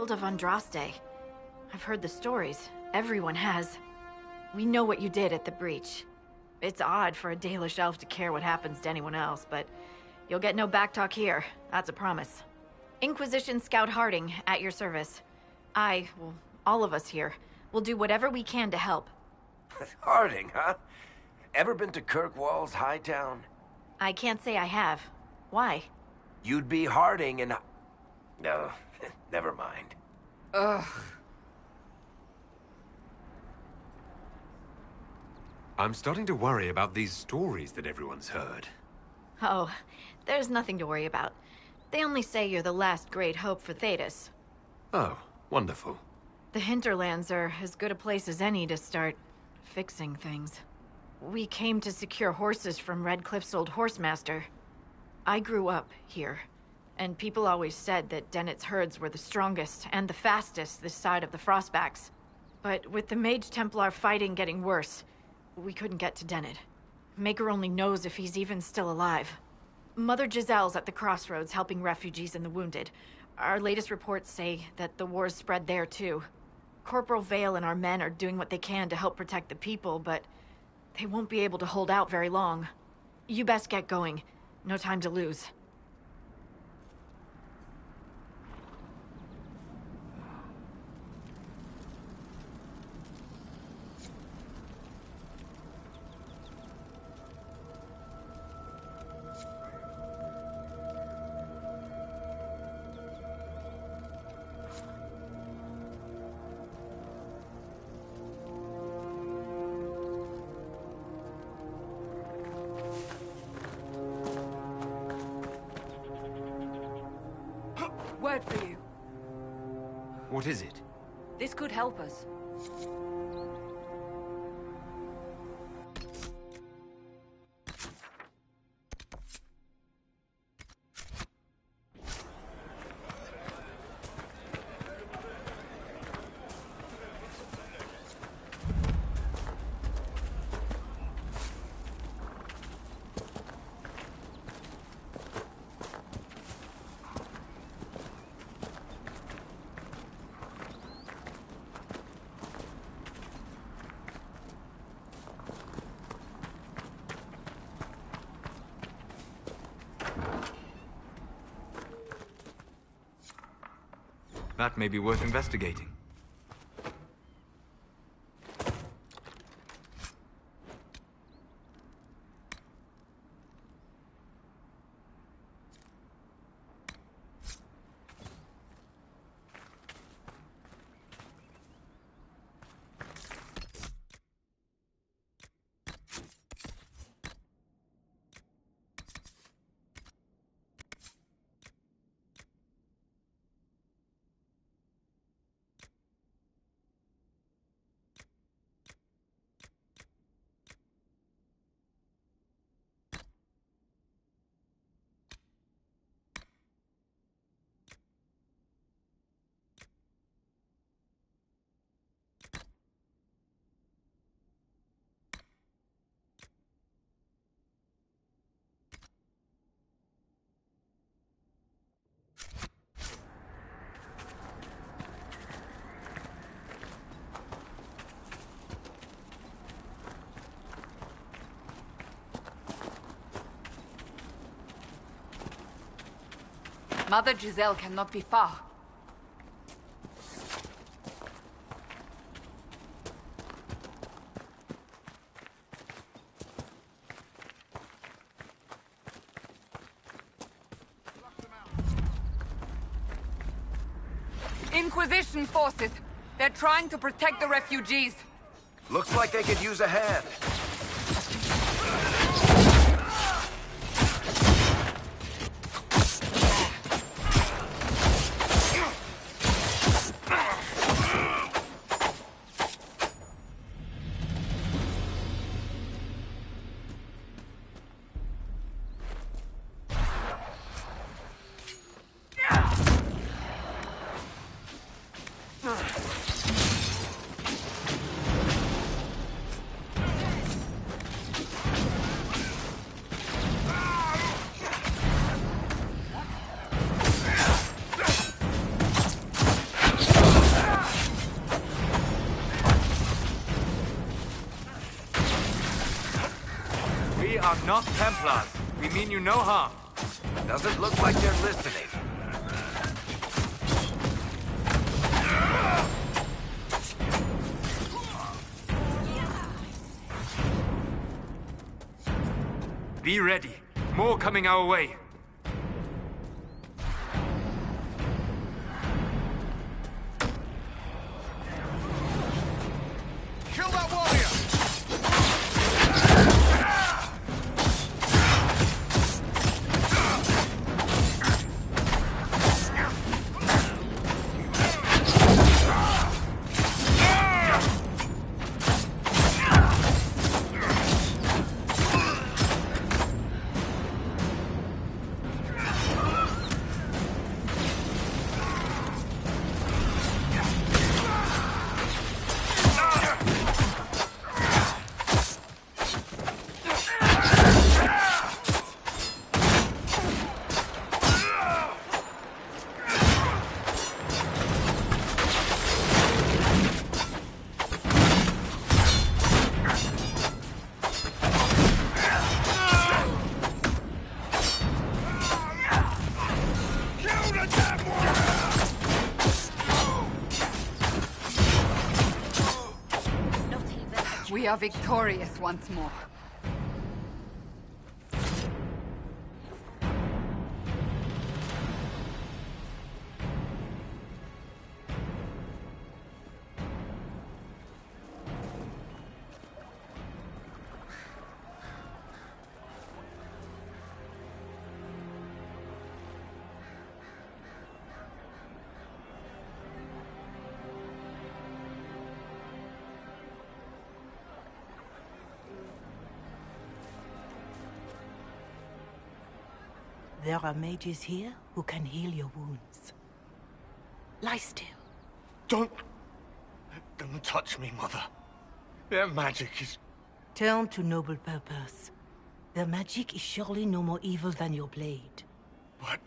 [SPEAKER 17] Herald of Andraste. I've heard the stories. Everyone has. We know what you did at the breach. It's odd for a Dalish elf to care what happens to anyone else, but you'll get no backtalk here. That's a promise. Inquisition Scout Harding, at your service. Well, all of us here, will do whatever we can to help.
[SPEAKER 5] Harding, huh? Ever been to Kirkwall's Hightown?
[SPEAKER 17] I can't say I have. Why?
[SPEAKER 5] You'd be Harding and... No, never mind.
[SPEAKER 1] Ugh.
[SPEAKER 2] I'm starting to worry about these stories that everyone's heard.
[SPEAKER 17] Oh, there's nothing to worry about. They only say you're the last great hope for Thedas.
[SPEAKER 2] Oh, wonderful.
[SPEAKER 17] The hinterlands are as good a place as any to start fixing things. We came to secure horses from Redcliffe's old horsemaster. I grew up here, and people always said that Dennett's herds were the strongest and the fastest this side of the Frostbacks. But with the Mage Templar fighting getting worse, we couldn't get to Dennett. Maker only knows if he's even still alive. Mother Giselle's at the crossroads helping refugees and the wounded. Our latest reports say that the war's spread there too. Corporal Vale and our men are doing what they can to help protect the people, but they won't be able to hold out very long. You best get going. No time to lose.
[SPEAKER 1] Word for you.
[SPEAKER 2] What is it?
[SPEAKER 1] This could help us.
[SPEAKER 4] That may be worth investigating.
[SPEAKER 1] Mother Giselle cannot be far. Inquisition forces. They're trying to protect the refugees.
[SPEAKER 5] Looks like they could use a hand.
[SPEAKER 4] We are not Templars. We mean you no harm.
[SPEAKER 5] Doesn't look like they're listening.
[SPEAKER 4] Be ready. More coming our way.
[SPEAKER 6] Kill that warrior!
[SPEAKER 1] We are victorious once more.
[SPEAKER 18] There are mages here who can heal your wounds. Lie still.
[SPEAKER 6] Don't touch me, Mother. Their magic is...
[SPEAKER 18] Turn to noble purpose. Their magic is surely no more evil than your blade.
[SPEAKER 6] What?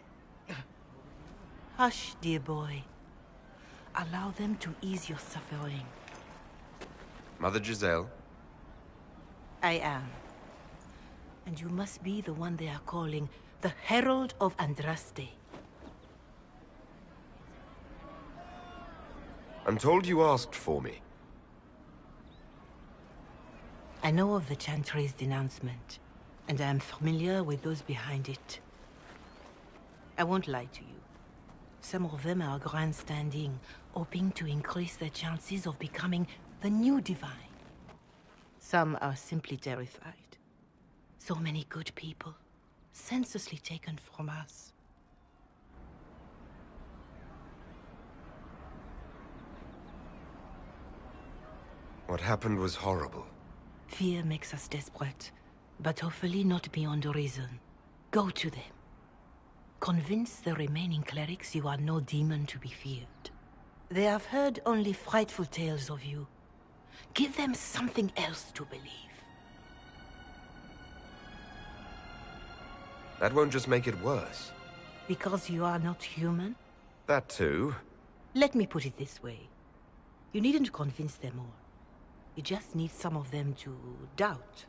[SPEAKER 18] Hush, dear boy. Allow them to ease your suffering.
[SPEAKER 2] Mother Giselle?
[SPEAKER 18] I am. And you must be the one they are calling the Herald of Andraste.
[SPEAKER 2] I'm told you asked for me.
[SPEAKER 18] I know of the Chantry's denouncement, and I am familiar with those behind it. I won't lie to you. Some of them are grandstanding, hoping to increase their chances of becoming the new divine. Some are simply terrified. So many good people, senselessly taken from us.
[SPEAKER 2] What happened was horrible.
[SPEAKER 18] Fear makes us desperate, but hopefully not beyond reason. Go to them. Convince the remaining clerics you are no demon to be feared. They have heard only frightful tales of you. Give them something else to believe.
[SPEAKER 2] That won't just make it worse.
[SPEAKER 18] Because you are not human?
[SPEAKER 2] That too.
[SPEAKER 18] Let me put it this way. You needn't convince them all. You just need some of them to doubt.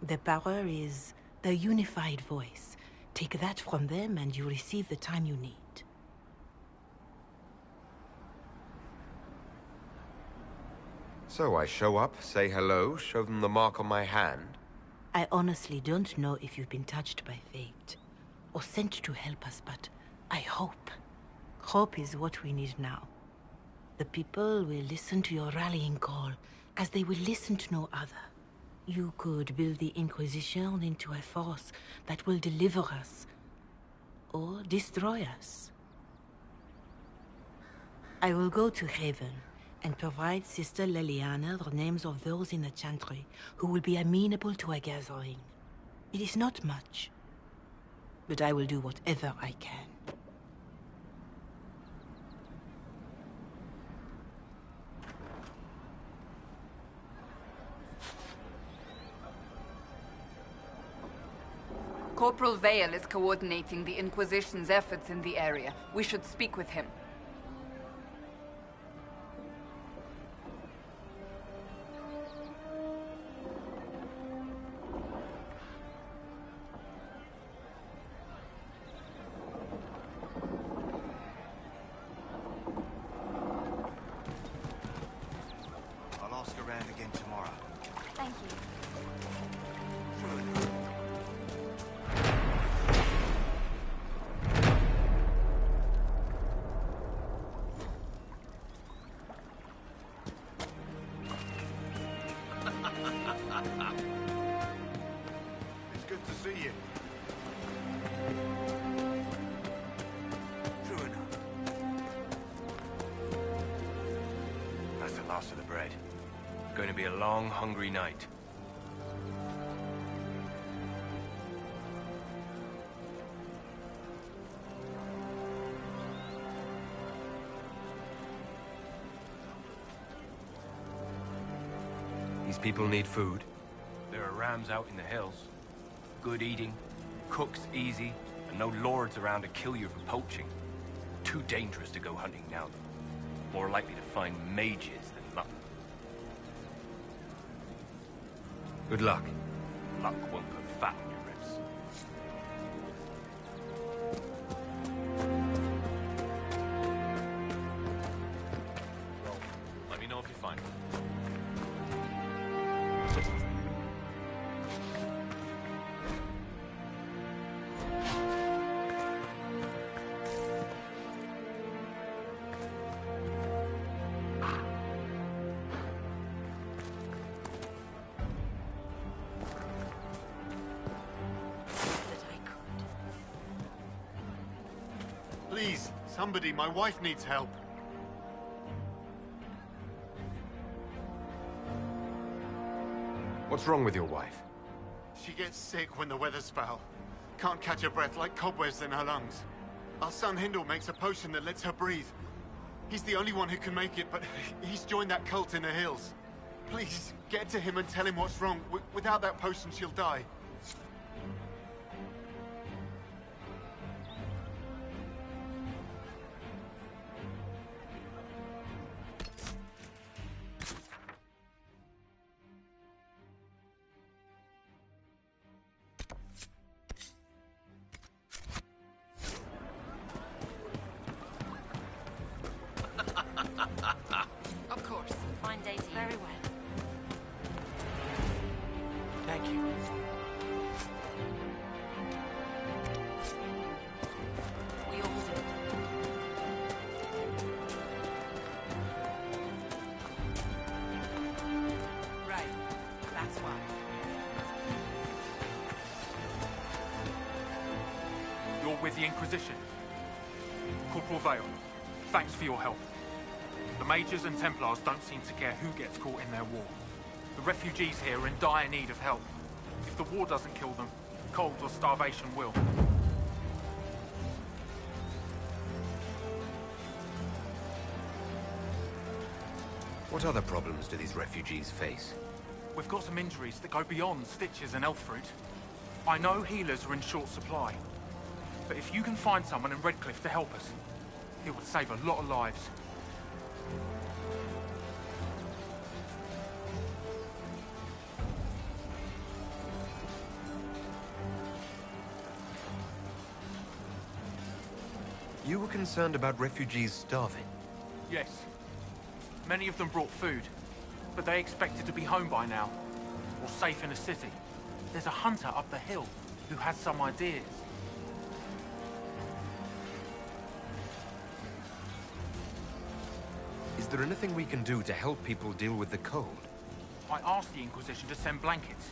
[SPEAKER 18] Their power is their unified voice. Take that from them and you receive the time you need.
[SPEAKER 2] So I show up, say hello, show them the mark on my hand.
[SPEAKER 18] I honestly don't know if you've been touched by fate, or sent to help us, but I hope. Hope is what we need now. The people will listen to your rallying call, as they will listen to no other. You could build the Inquisition into a force that will deliver us, or destroy us. I will go to Haven, and provide Sister Leliana the names of those in the Chantry who will be amenable to a gathering. It is not much, but I will do whatever I can.
[SPEAKER 1] Corporal Vale is coordinating the Inquisition's efforts in the area. We should speak with him.
[SPEAKER 14] last of the bread. Going to be a long, hungry night.
[SPEAKER 2] These people need food.
[SPEAKER 14] There are rams out in the hills. Good eating, cooks easy, and no lords around to kill you for poaching. Too dangerous to go hunting now, though. More likely to find mages than luck.
[SPEAKER 2] Good luck.
[SPEAKER 14] Luck won't put fat on your ribs. Well, let me know if you find one.
[SPEAKER 6] Please, somebody, my wife needs help.
[SPEAKER 2] What's wrong with your wife?
[SPEAKER 6] She gets sick when the weather's foul. Can't catch her breath like cobwebs in her lungs. Our son Hindle makes a potion that lets her breathe. He's the only one who can make it, but he's joined that cult in the hills. Please, get to him and tell him what's wrong. Without that potion, she'll die.
[SPEAKER 1] Of course.
[SPEAKER 13] Fine day to you.
[SPEAKER 1] Very well.
[SPEAKER 14] Thank you.
[SPEAKER 13] We all do.
[SPEAKER 11] Right. That's why.
[SPEAKER 19] You're with the Inquisition. Corporal Vale, thanks for your help. The Mages and Templars don't seem to care who gets caught in their war. The refugees here are in dire need of help. If the war doesn't kill them, cold or starvation will.
[SPEAKER 2] What other problems do these refugees face?
[SPEAKER 19] We've got some injuries that go beyond stitches and elf fruit. I know healers are in short supply, but if you can find someone in Redcliffe to help us, it would save a lot of lives.
[SPEAKER 2] You were concerned about refugees starving?
[SPEAKER 19] Yes. Many of them brought food, but they expected to be home by now, or safe in a city. There's a hunter up the hill who has some ideas.
[SPEAKER 2] Is there anything we can do to help people deal with the cold?
[SPEAKER 19] I asked the Inquisition to send blankets.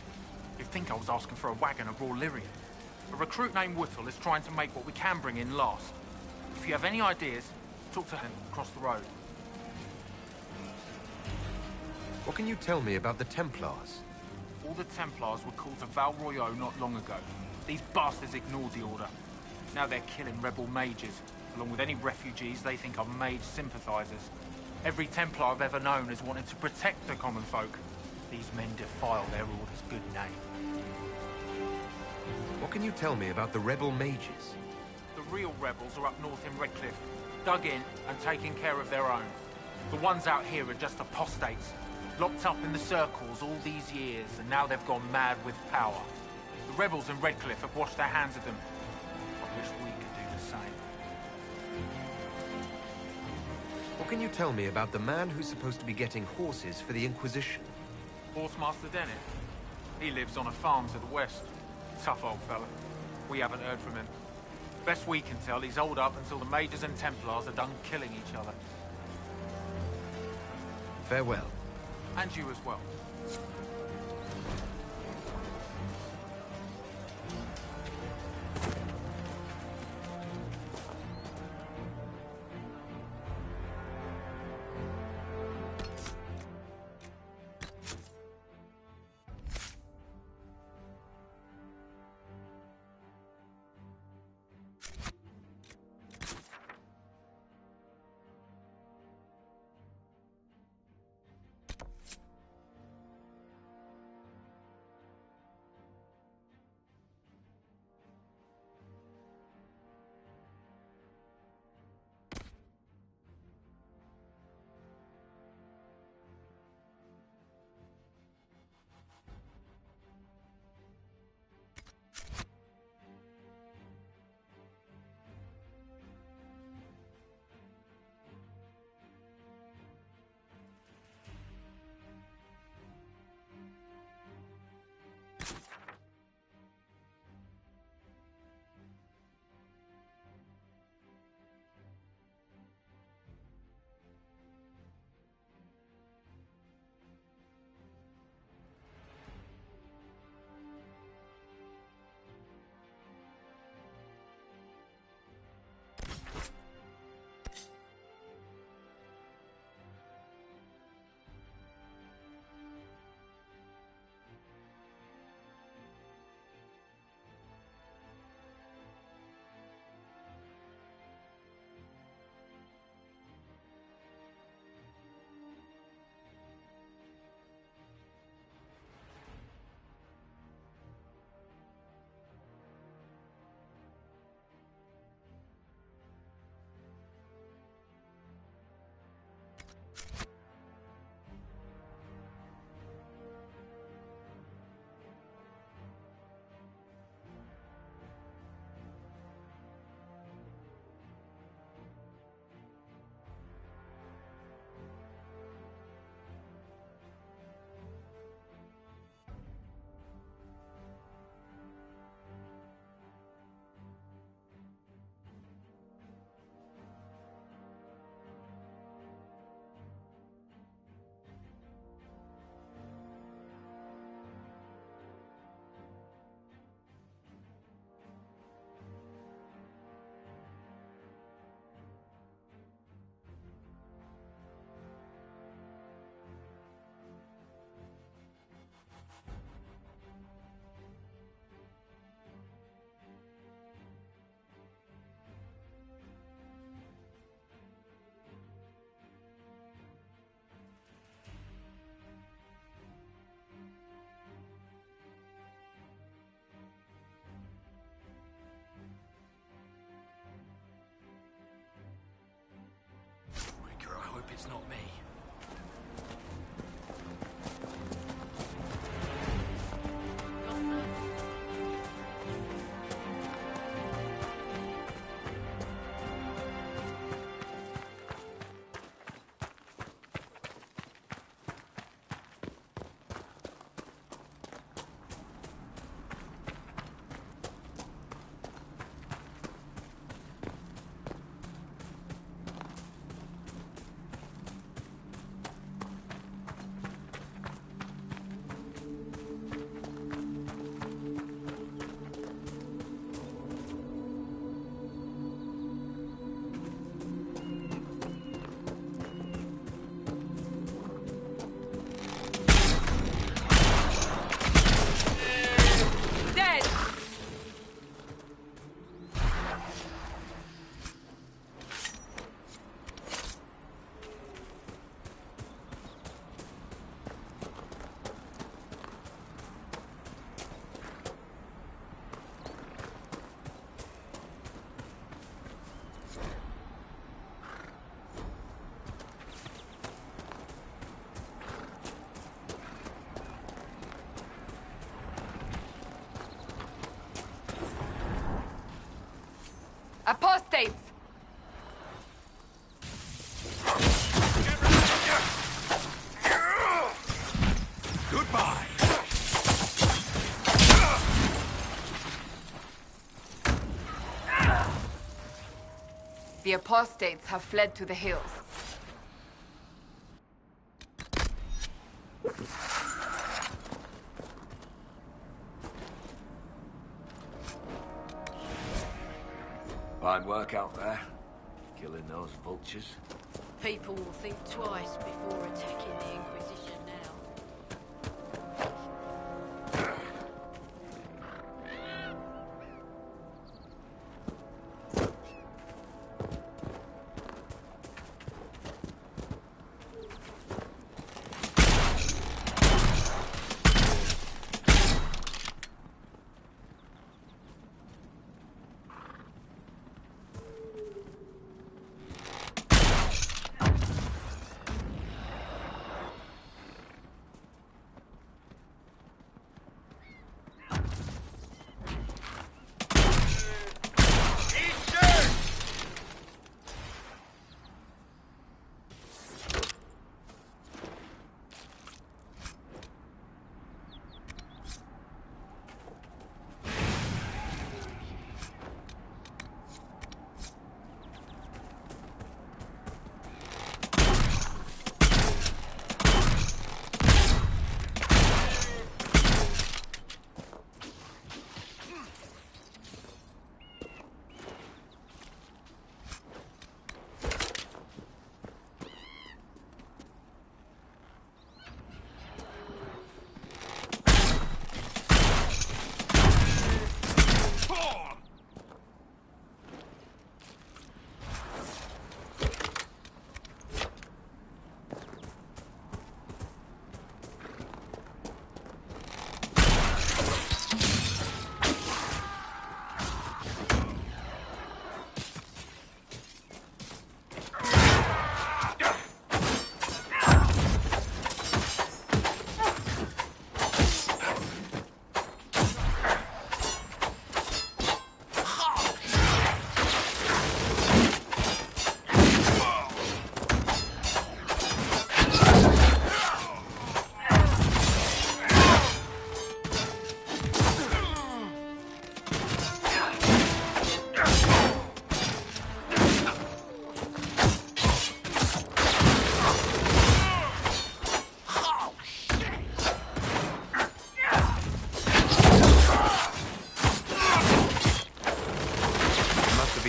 [SPEAKER 19] You'd think I was asking for a wagon of raw lyrium. A recruit named Whittle is trying to make what we can bring in last. If you have any ideas, talk to him across the road.
[SPEAKER 2] What can you tell me about the Templars?
[SPEAKER 19] All the Templars were called to Val Royeaux not long ago. These bastards ignored the order. Now they're killing rebel mages, along with any refugees they think are mage sympathizers. Every Templar I've ever known has wanted to protect the common folk. These men defile their order's good name.
[SPEAKER 2] What can you tell me about the rebel mages?
[SPEAKER 19] The real rebels are up north in Redcliffe, dug in and taking care of their own. The ones out here are just apostates, locked up in the circles all these years, and now they've gone mad with power. The rebels in Redcliffe have washed their hands of them. I wish we could do the same.
[SPEAKER 2] What can you tell me about the man who's supposed to be getting horses for the Inquisition?
[SPEAKER 19] Horsemaster Dennett. He lives on a farm to the west. Tough old fella. We haven't heard from him. Best we can tell, he's holed up until the Mages and Templars are done killing each other.
[SPEAKER 2] Farewell.
[SPEAKER 19] And you as well.
[SPEAKER 1] Apostates!
[SPEAKER 15] Goodbye!
[SPEAKER 1] The apostates have fled to the hills.
[SPEAKER 20] Fine work out there, killing those vultures.
[SPEAKER 17] People will think twice before attacking the Inquisition now.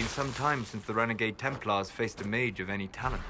[SPEAKER 4] Some time since the Renegade Templars faced a mage of any talent.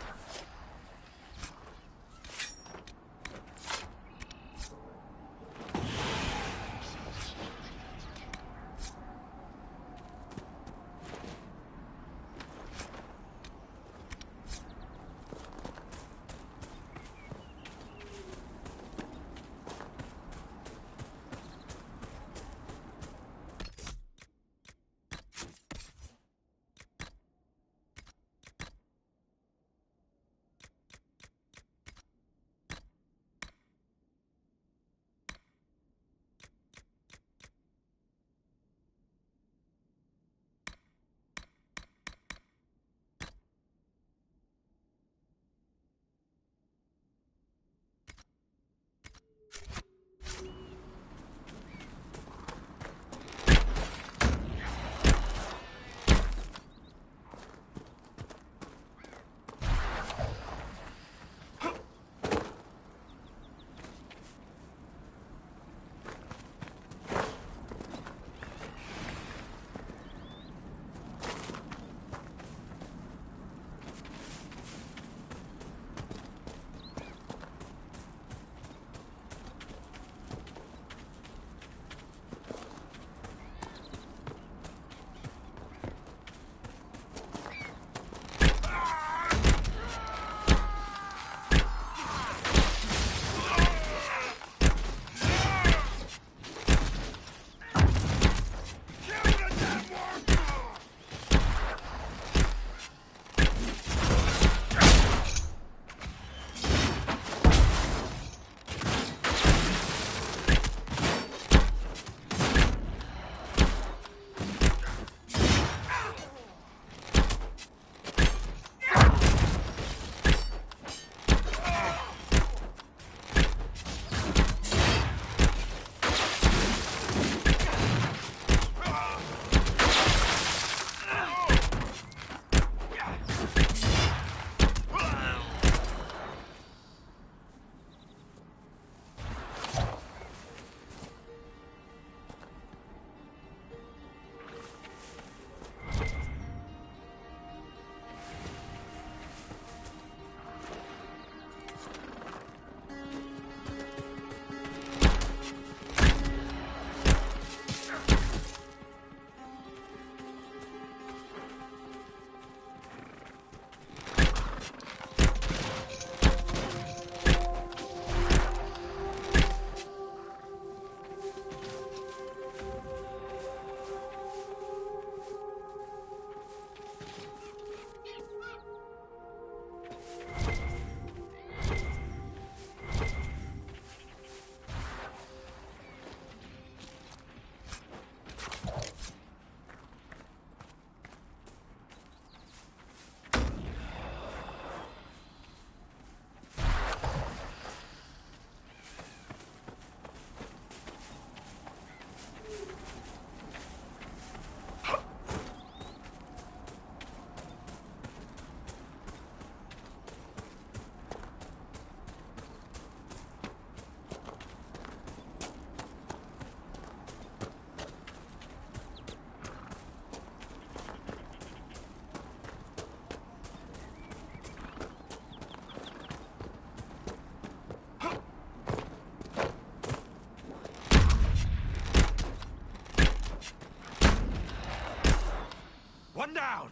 [SPEAKER 19] One down!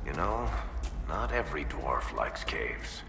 [SPEAKER 5] You know, not every dwarf likes caves.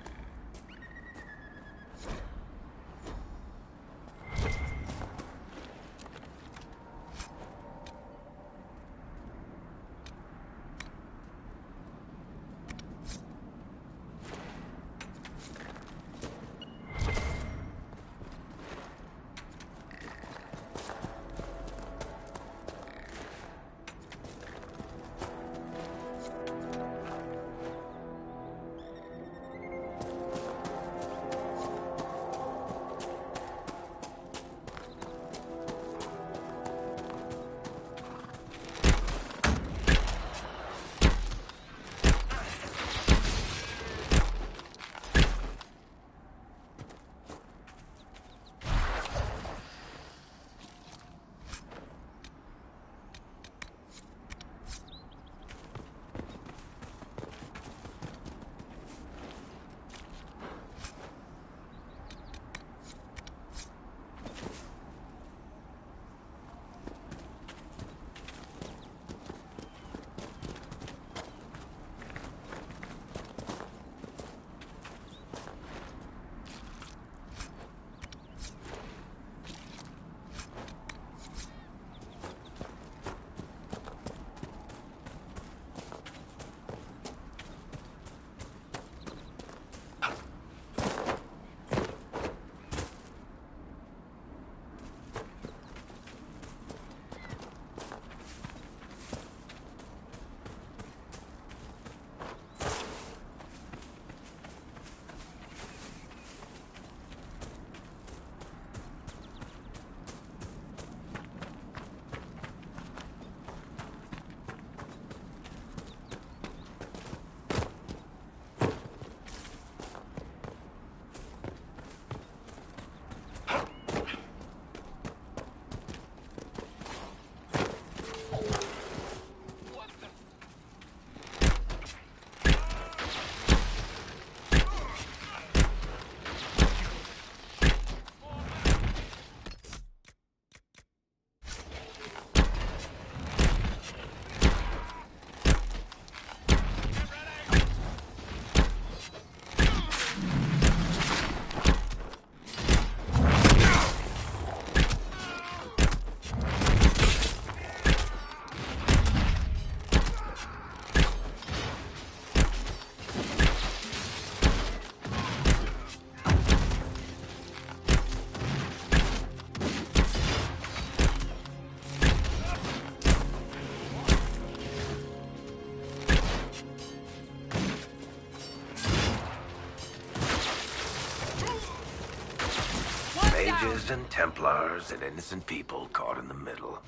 [SPEAKER 5] Mages and Templars and innocent people caught in the middle.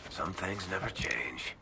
[SPEAKER 5] Some things never change.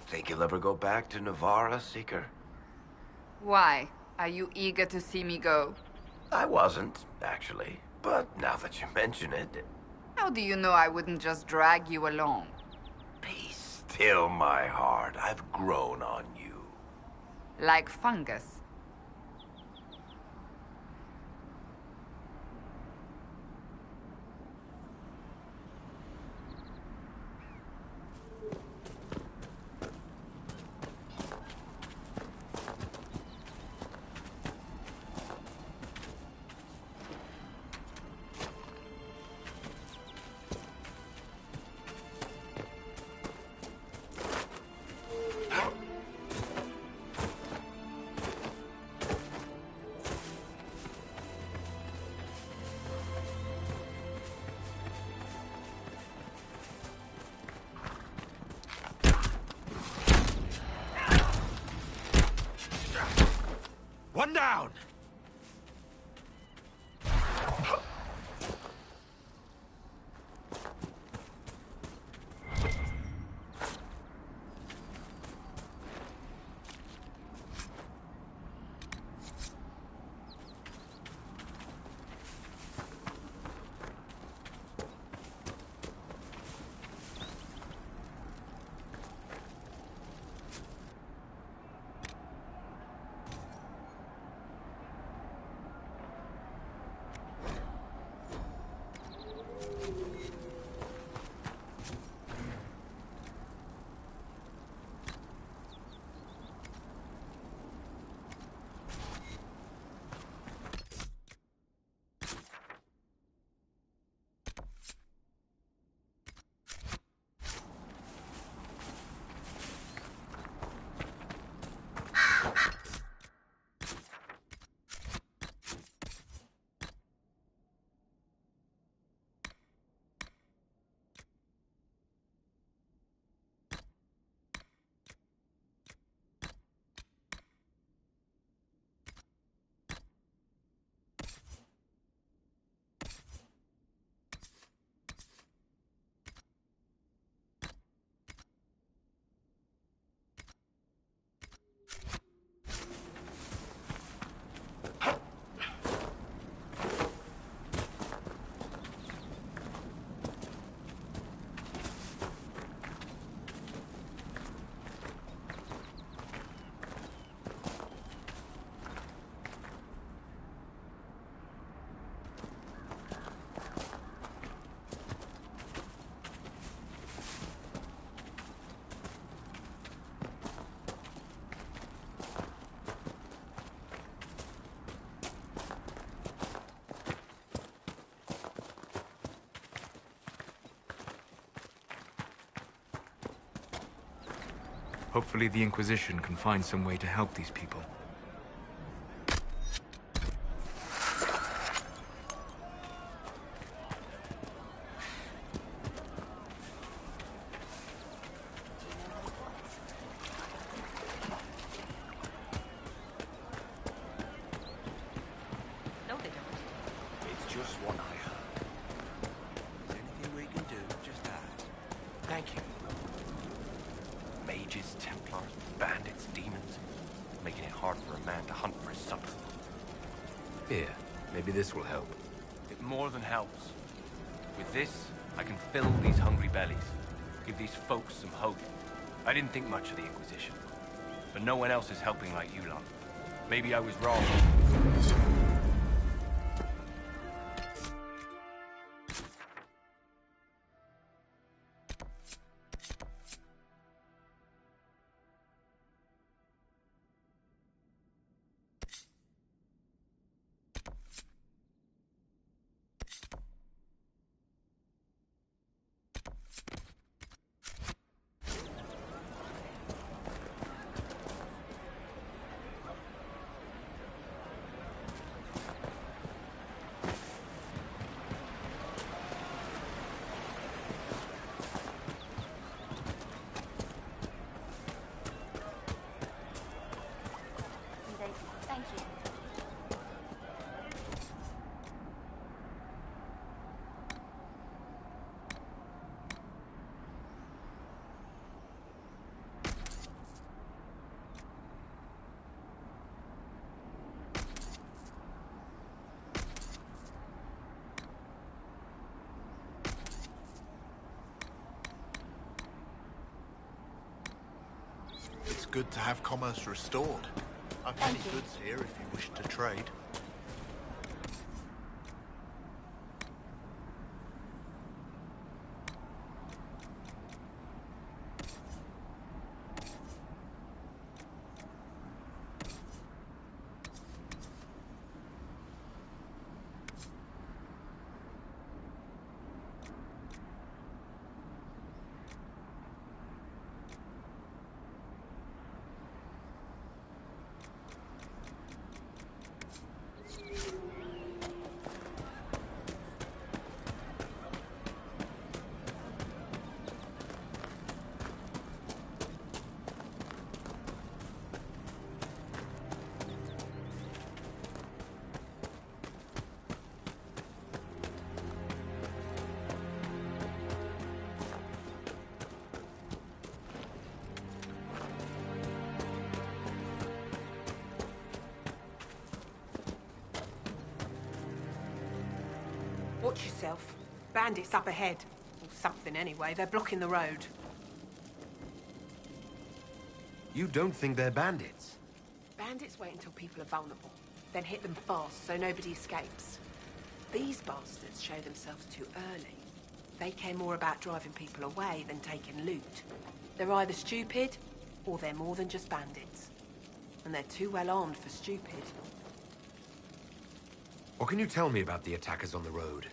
[SPEAKER 5] Think you'll ever go back to Navarra, Seeker?
[SPEAKER 1] Why? Are you eager to see me go?
[SPEAKER 5] I wasn't, actually. But now that you mention it...
[SPEAKER 1] How do you know I wouldn't just drag you along?
[SPEAKER 5] Be still, my heart. I've grown on you.
[SPEAKER 1] Like fungus.
[SPEAKER 2] One down!
[SPEAKER 4] Hopefully the Inquisition can find some way to help these people.
[SPEAKER 15] No, they don't. It's just what I heard. Is anything we can do? Just ask. Thank you. Mages, Templars, bandits, demons. Making it hard for a man to hunt for his supper.
[SPEAKER 4] Here, maybe this will help.
[SPEAKER 14] It more than helps. With this, I can fill these hungry bellies. Give these folks some hope. I didn't think much of the Inquisition. But no one else is helping like you lot. Maybe I was wrong.
[SPEAKER 9] Thank you.
[SPEAKER 10] It's good to have commerce restored. I've many goods here if you wish to trade.
[SPEAKER 21] Watch yourself. Bandits up ahead. Or something anyway. They're blocking the road.
[SPEAKER 2] You don't think they're bandits?
[SPEAKER 21] Bandits wait until people are vulnerable, then hit them fast so nobody escapes. These bastards show themselves too early. They care more about driving people away than taking loot. They're either stupid, or they're more than just bandits. And they're too well armed for stupid.
[SPEAKER 2] What can you tell me about the attackers on the road?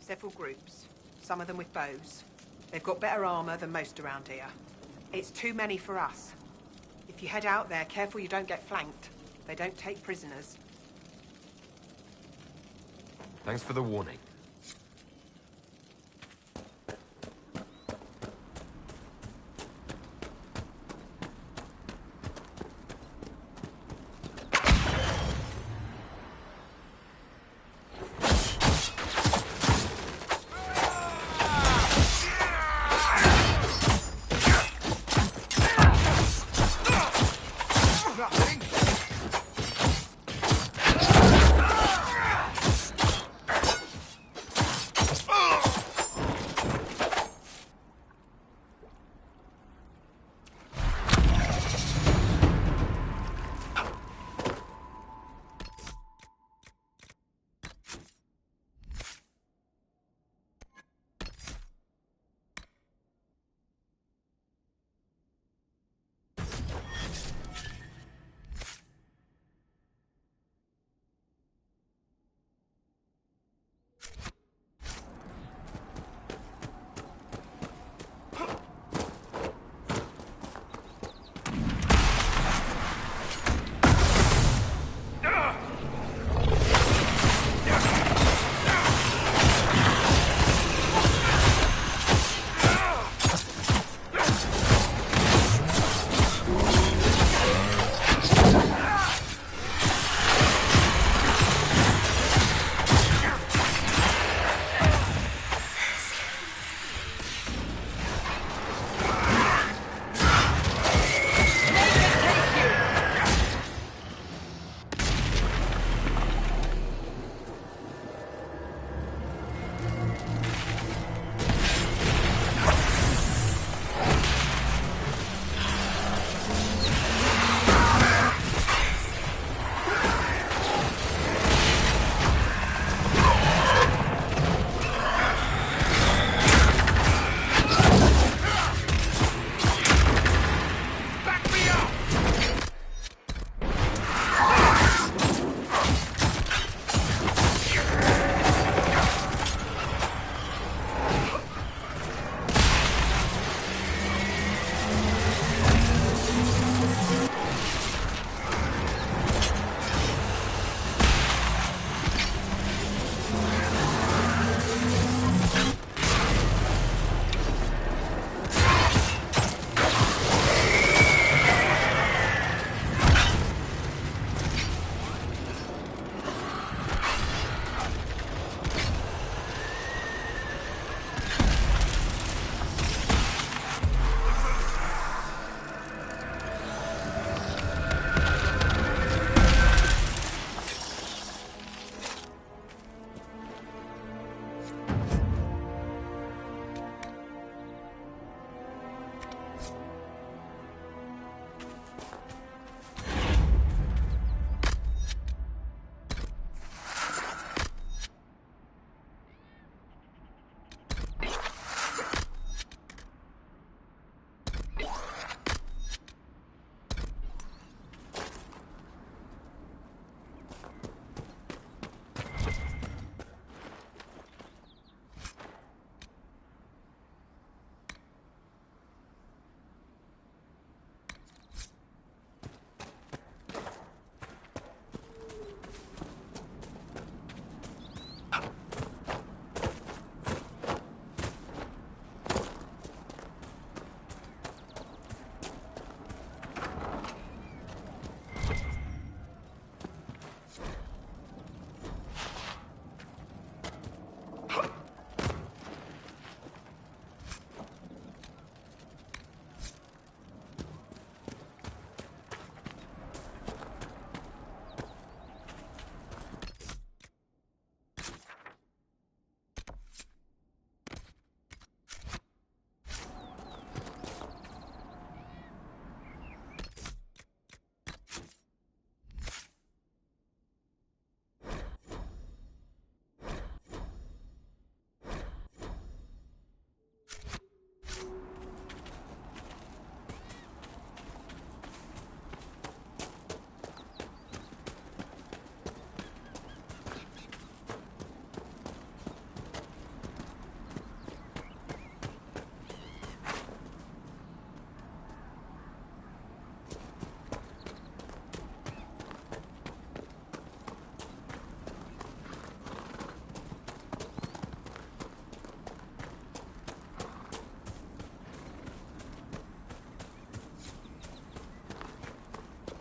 [SPEAKER 21] Several groups, some of them with bows. They've got better armor than most around here. It's too many for us. If you head out there, careful you don't get flanked. They don't take prisoners.
[SPEAKER 2] Thanks for the warning.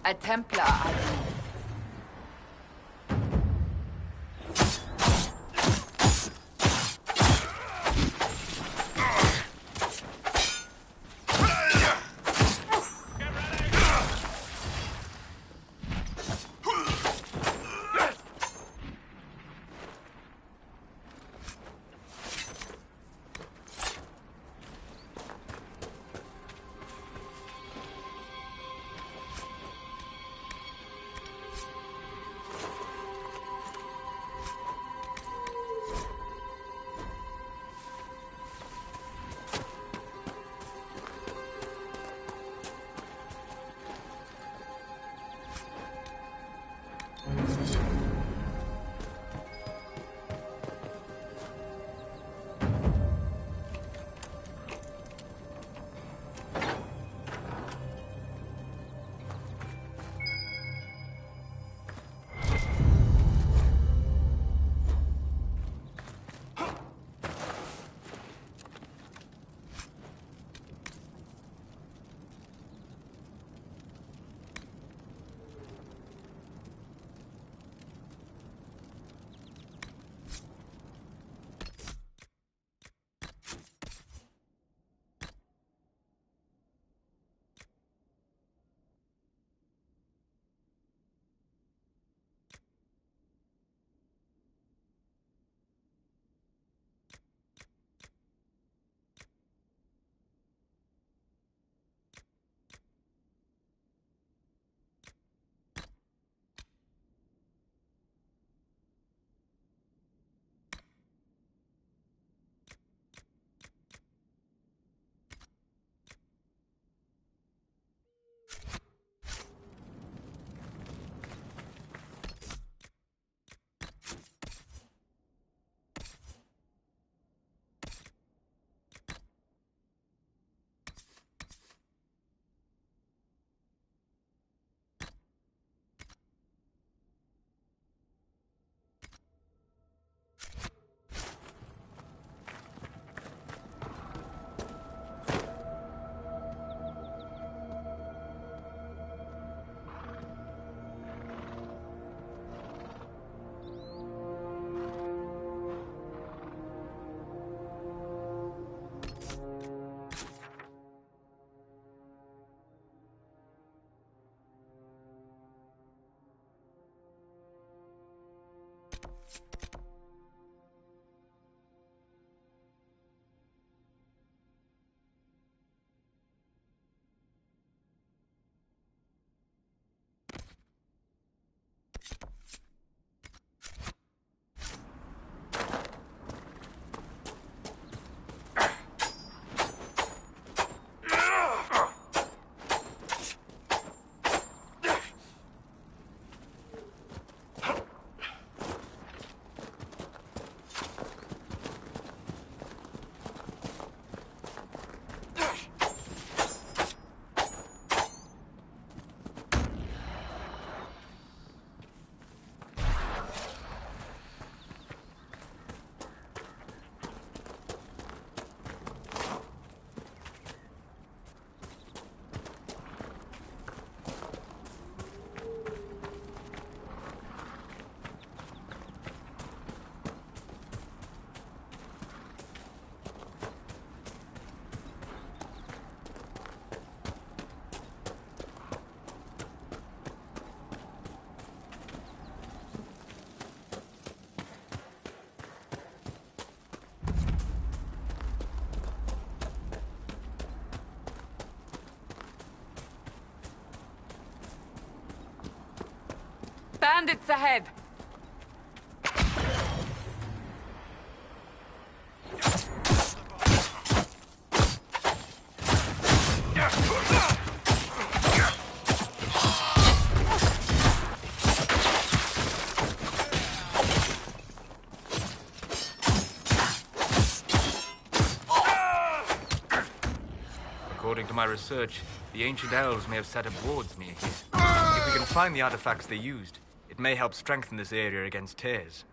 [SPEAKER 1] A Templar, I believe. Bandits ahead!
[SPEAKER 4] According to my research, the ancient elves may have set up wards near here. If we can find the artifacts they used, it may help strengthen this area against tears.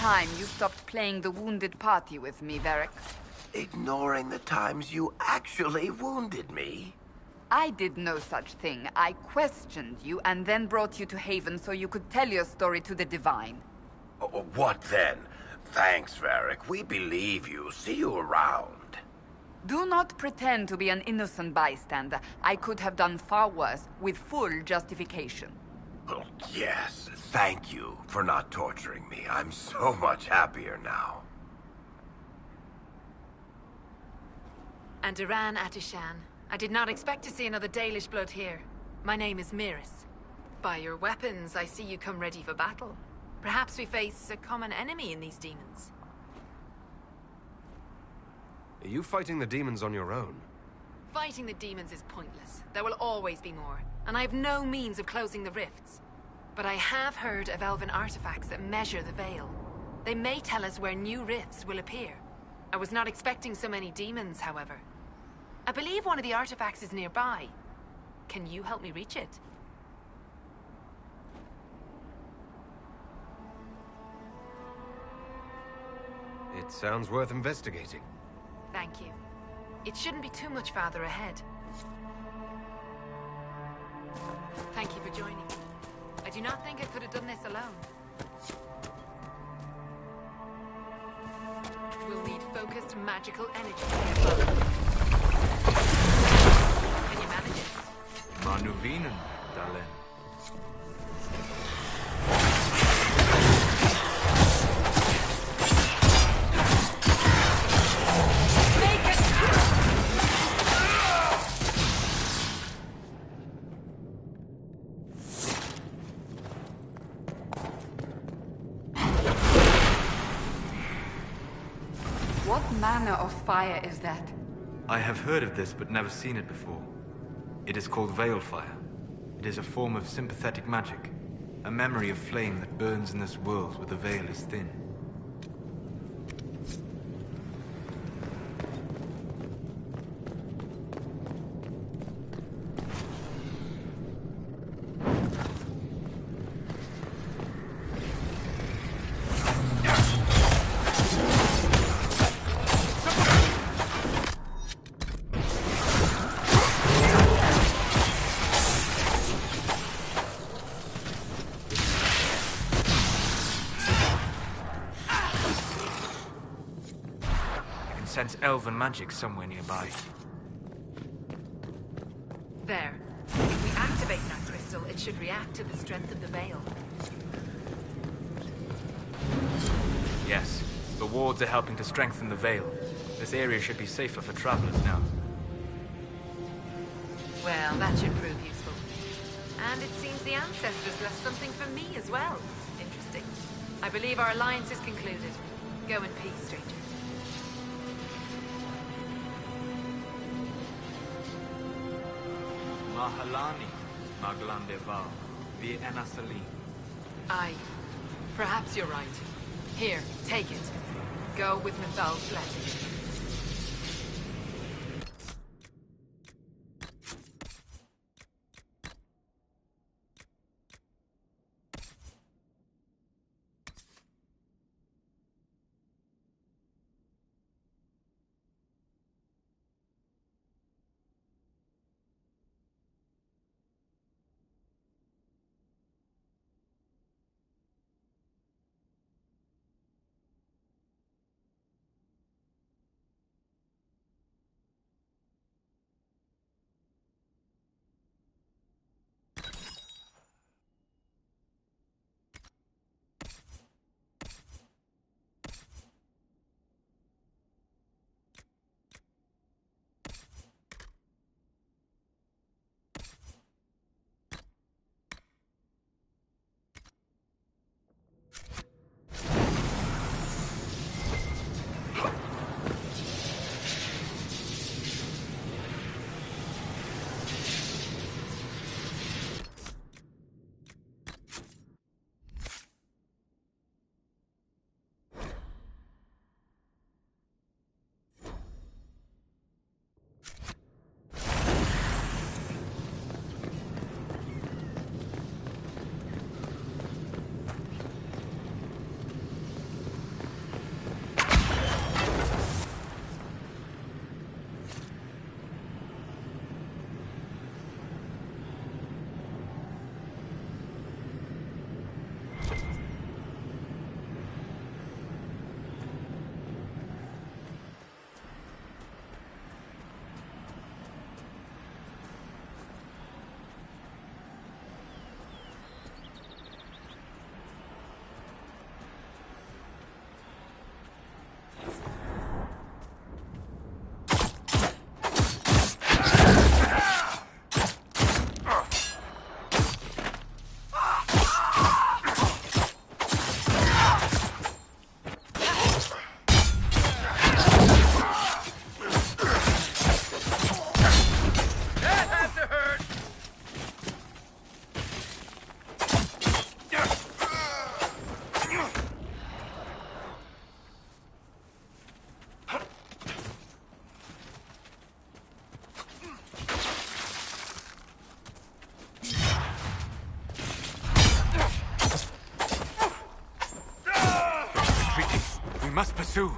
[SPEAKER 1] time you stopped playing the wounded party with me, Varric.
[SPEAKER 5] Ignoring the times you actually wounded me?
[SPEAKER 1] I did no such thing. I questioned you and then brought you to Haven so you could tell your story to the Divine.
[SPEAKER 5] What then? Thanks, Varric. We believe you. See you around.
[SPEAKER 1] Do not pretend to be an innocent bystander. I could have done far worse, with full justification.
[SPEAKER 5] Oh, yes. Thank you for not torturing me. I'm so much happier now.
[SPEAKER 17] And Iran Atishan. I did not expect to see another Dalish blood here. My name is Miris. By your weapons, I see you come ready for battle. Perhaps we face a common enemy in these demons.
[SPEAKER 2] Are you fighting the demons on your own?
[SPEAKER 17] Fighting the demons is pointless. There will always be more, and I have no means of closing the rifts. But I have heard of elven artifacts that measure the veil. They may tell us where new rifts will appear. I was not expecting so many demons, however. I believe one of the artifacts is nearby. Can you help me reach it?
[SPEAKER 2] It sounds worth investigating.
[SPEAKER 17] Thank you. It shouldn't be too much farther ahead. Thank you for joining me. I do not think I could have done this alone. We'll need focused magical energy. Can you manage it?
[SPEAKER 4] Manuvinen, Dalen.
[SPEAKER 1] What manner of fire is that?
[SPEAKER 4] I have heard of this, but never seen it before. It is called Veil Fire. It is a form of sympathetic magic. A memory of flame that burns in this world where the veil is thin. Sense elven magic somewhere nearby.
[SPEAKER 17] There. If we activate that crystal, it should react to the strength of the veil.
[SPEAKER 4] Yes, the wards are helping to strengthen the veil. This area should be safer for travelers now.
[SPEAKER 17] Well, that should prove useful. And it seems the ancestors left something for me as well. Interesting. I believe our alliance is concluded. Go in peace, stranger.
[SPEAKER 4] Mahalani, Maglandeval, the Enasali.
[SPEAKER 17] Aye. Perhaps you're right. Here, take it. Go with Mithal's blessing.
[SPEAKER 19] must pursue.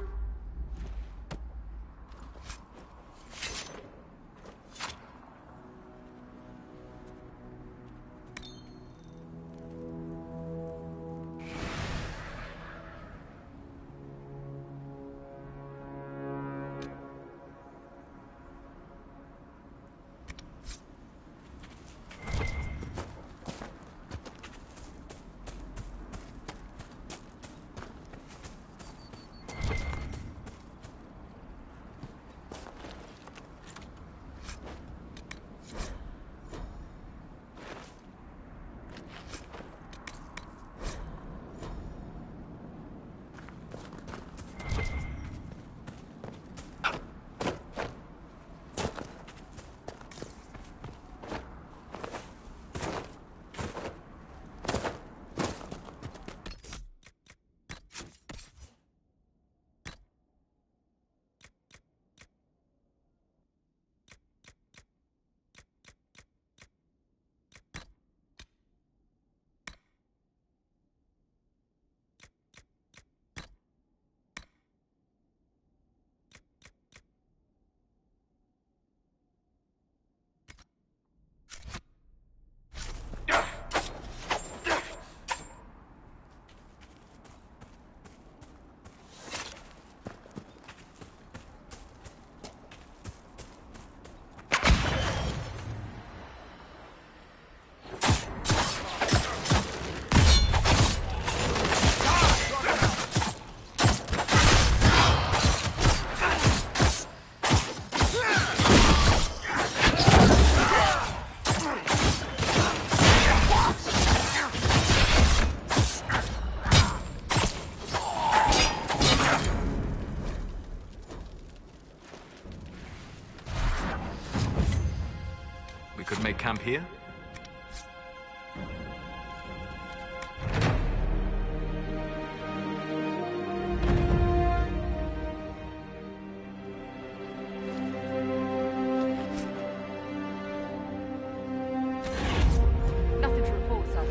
[SPEAKER 19] We could make camp here?
[SPEAKER 1] Nothing to report, sir.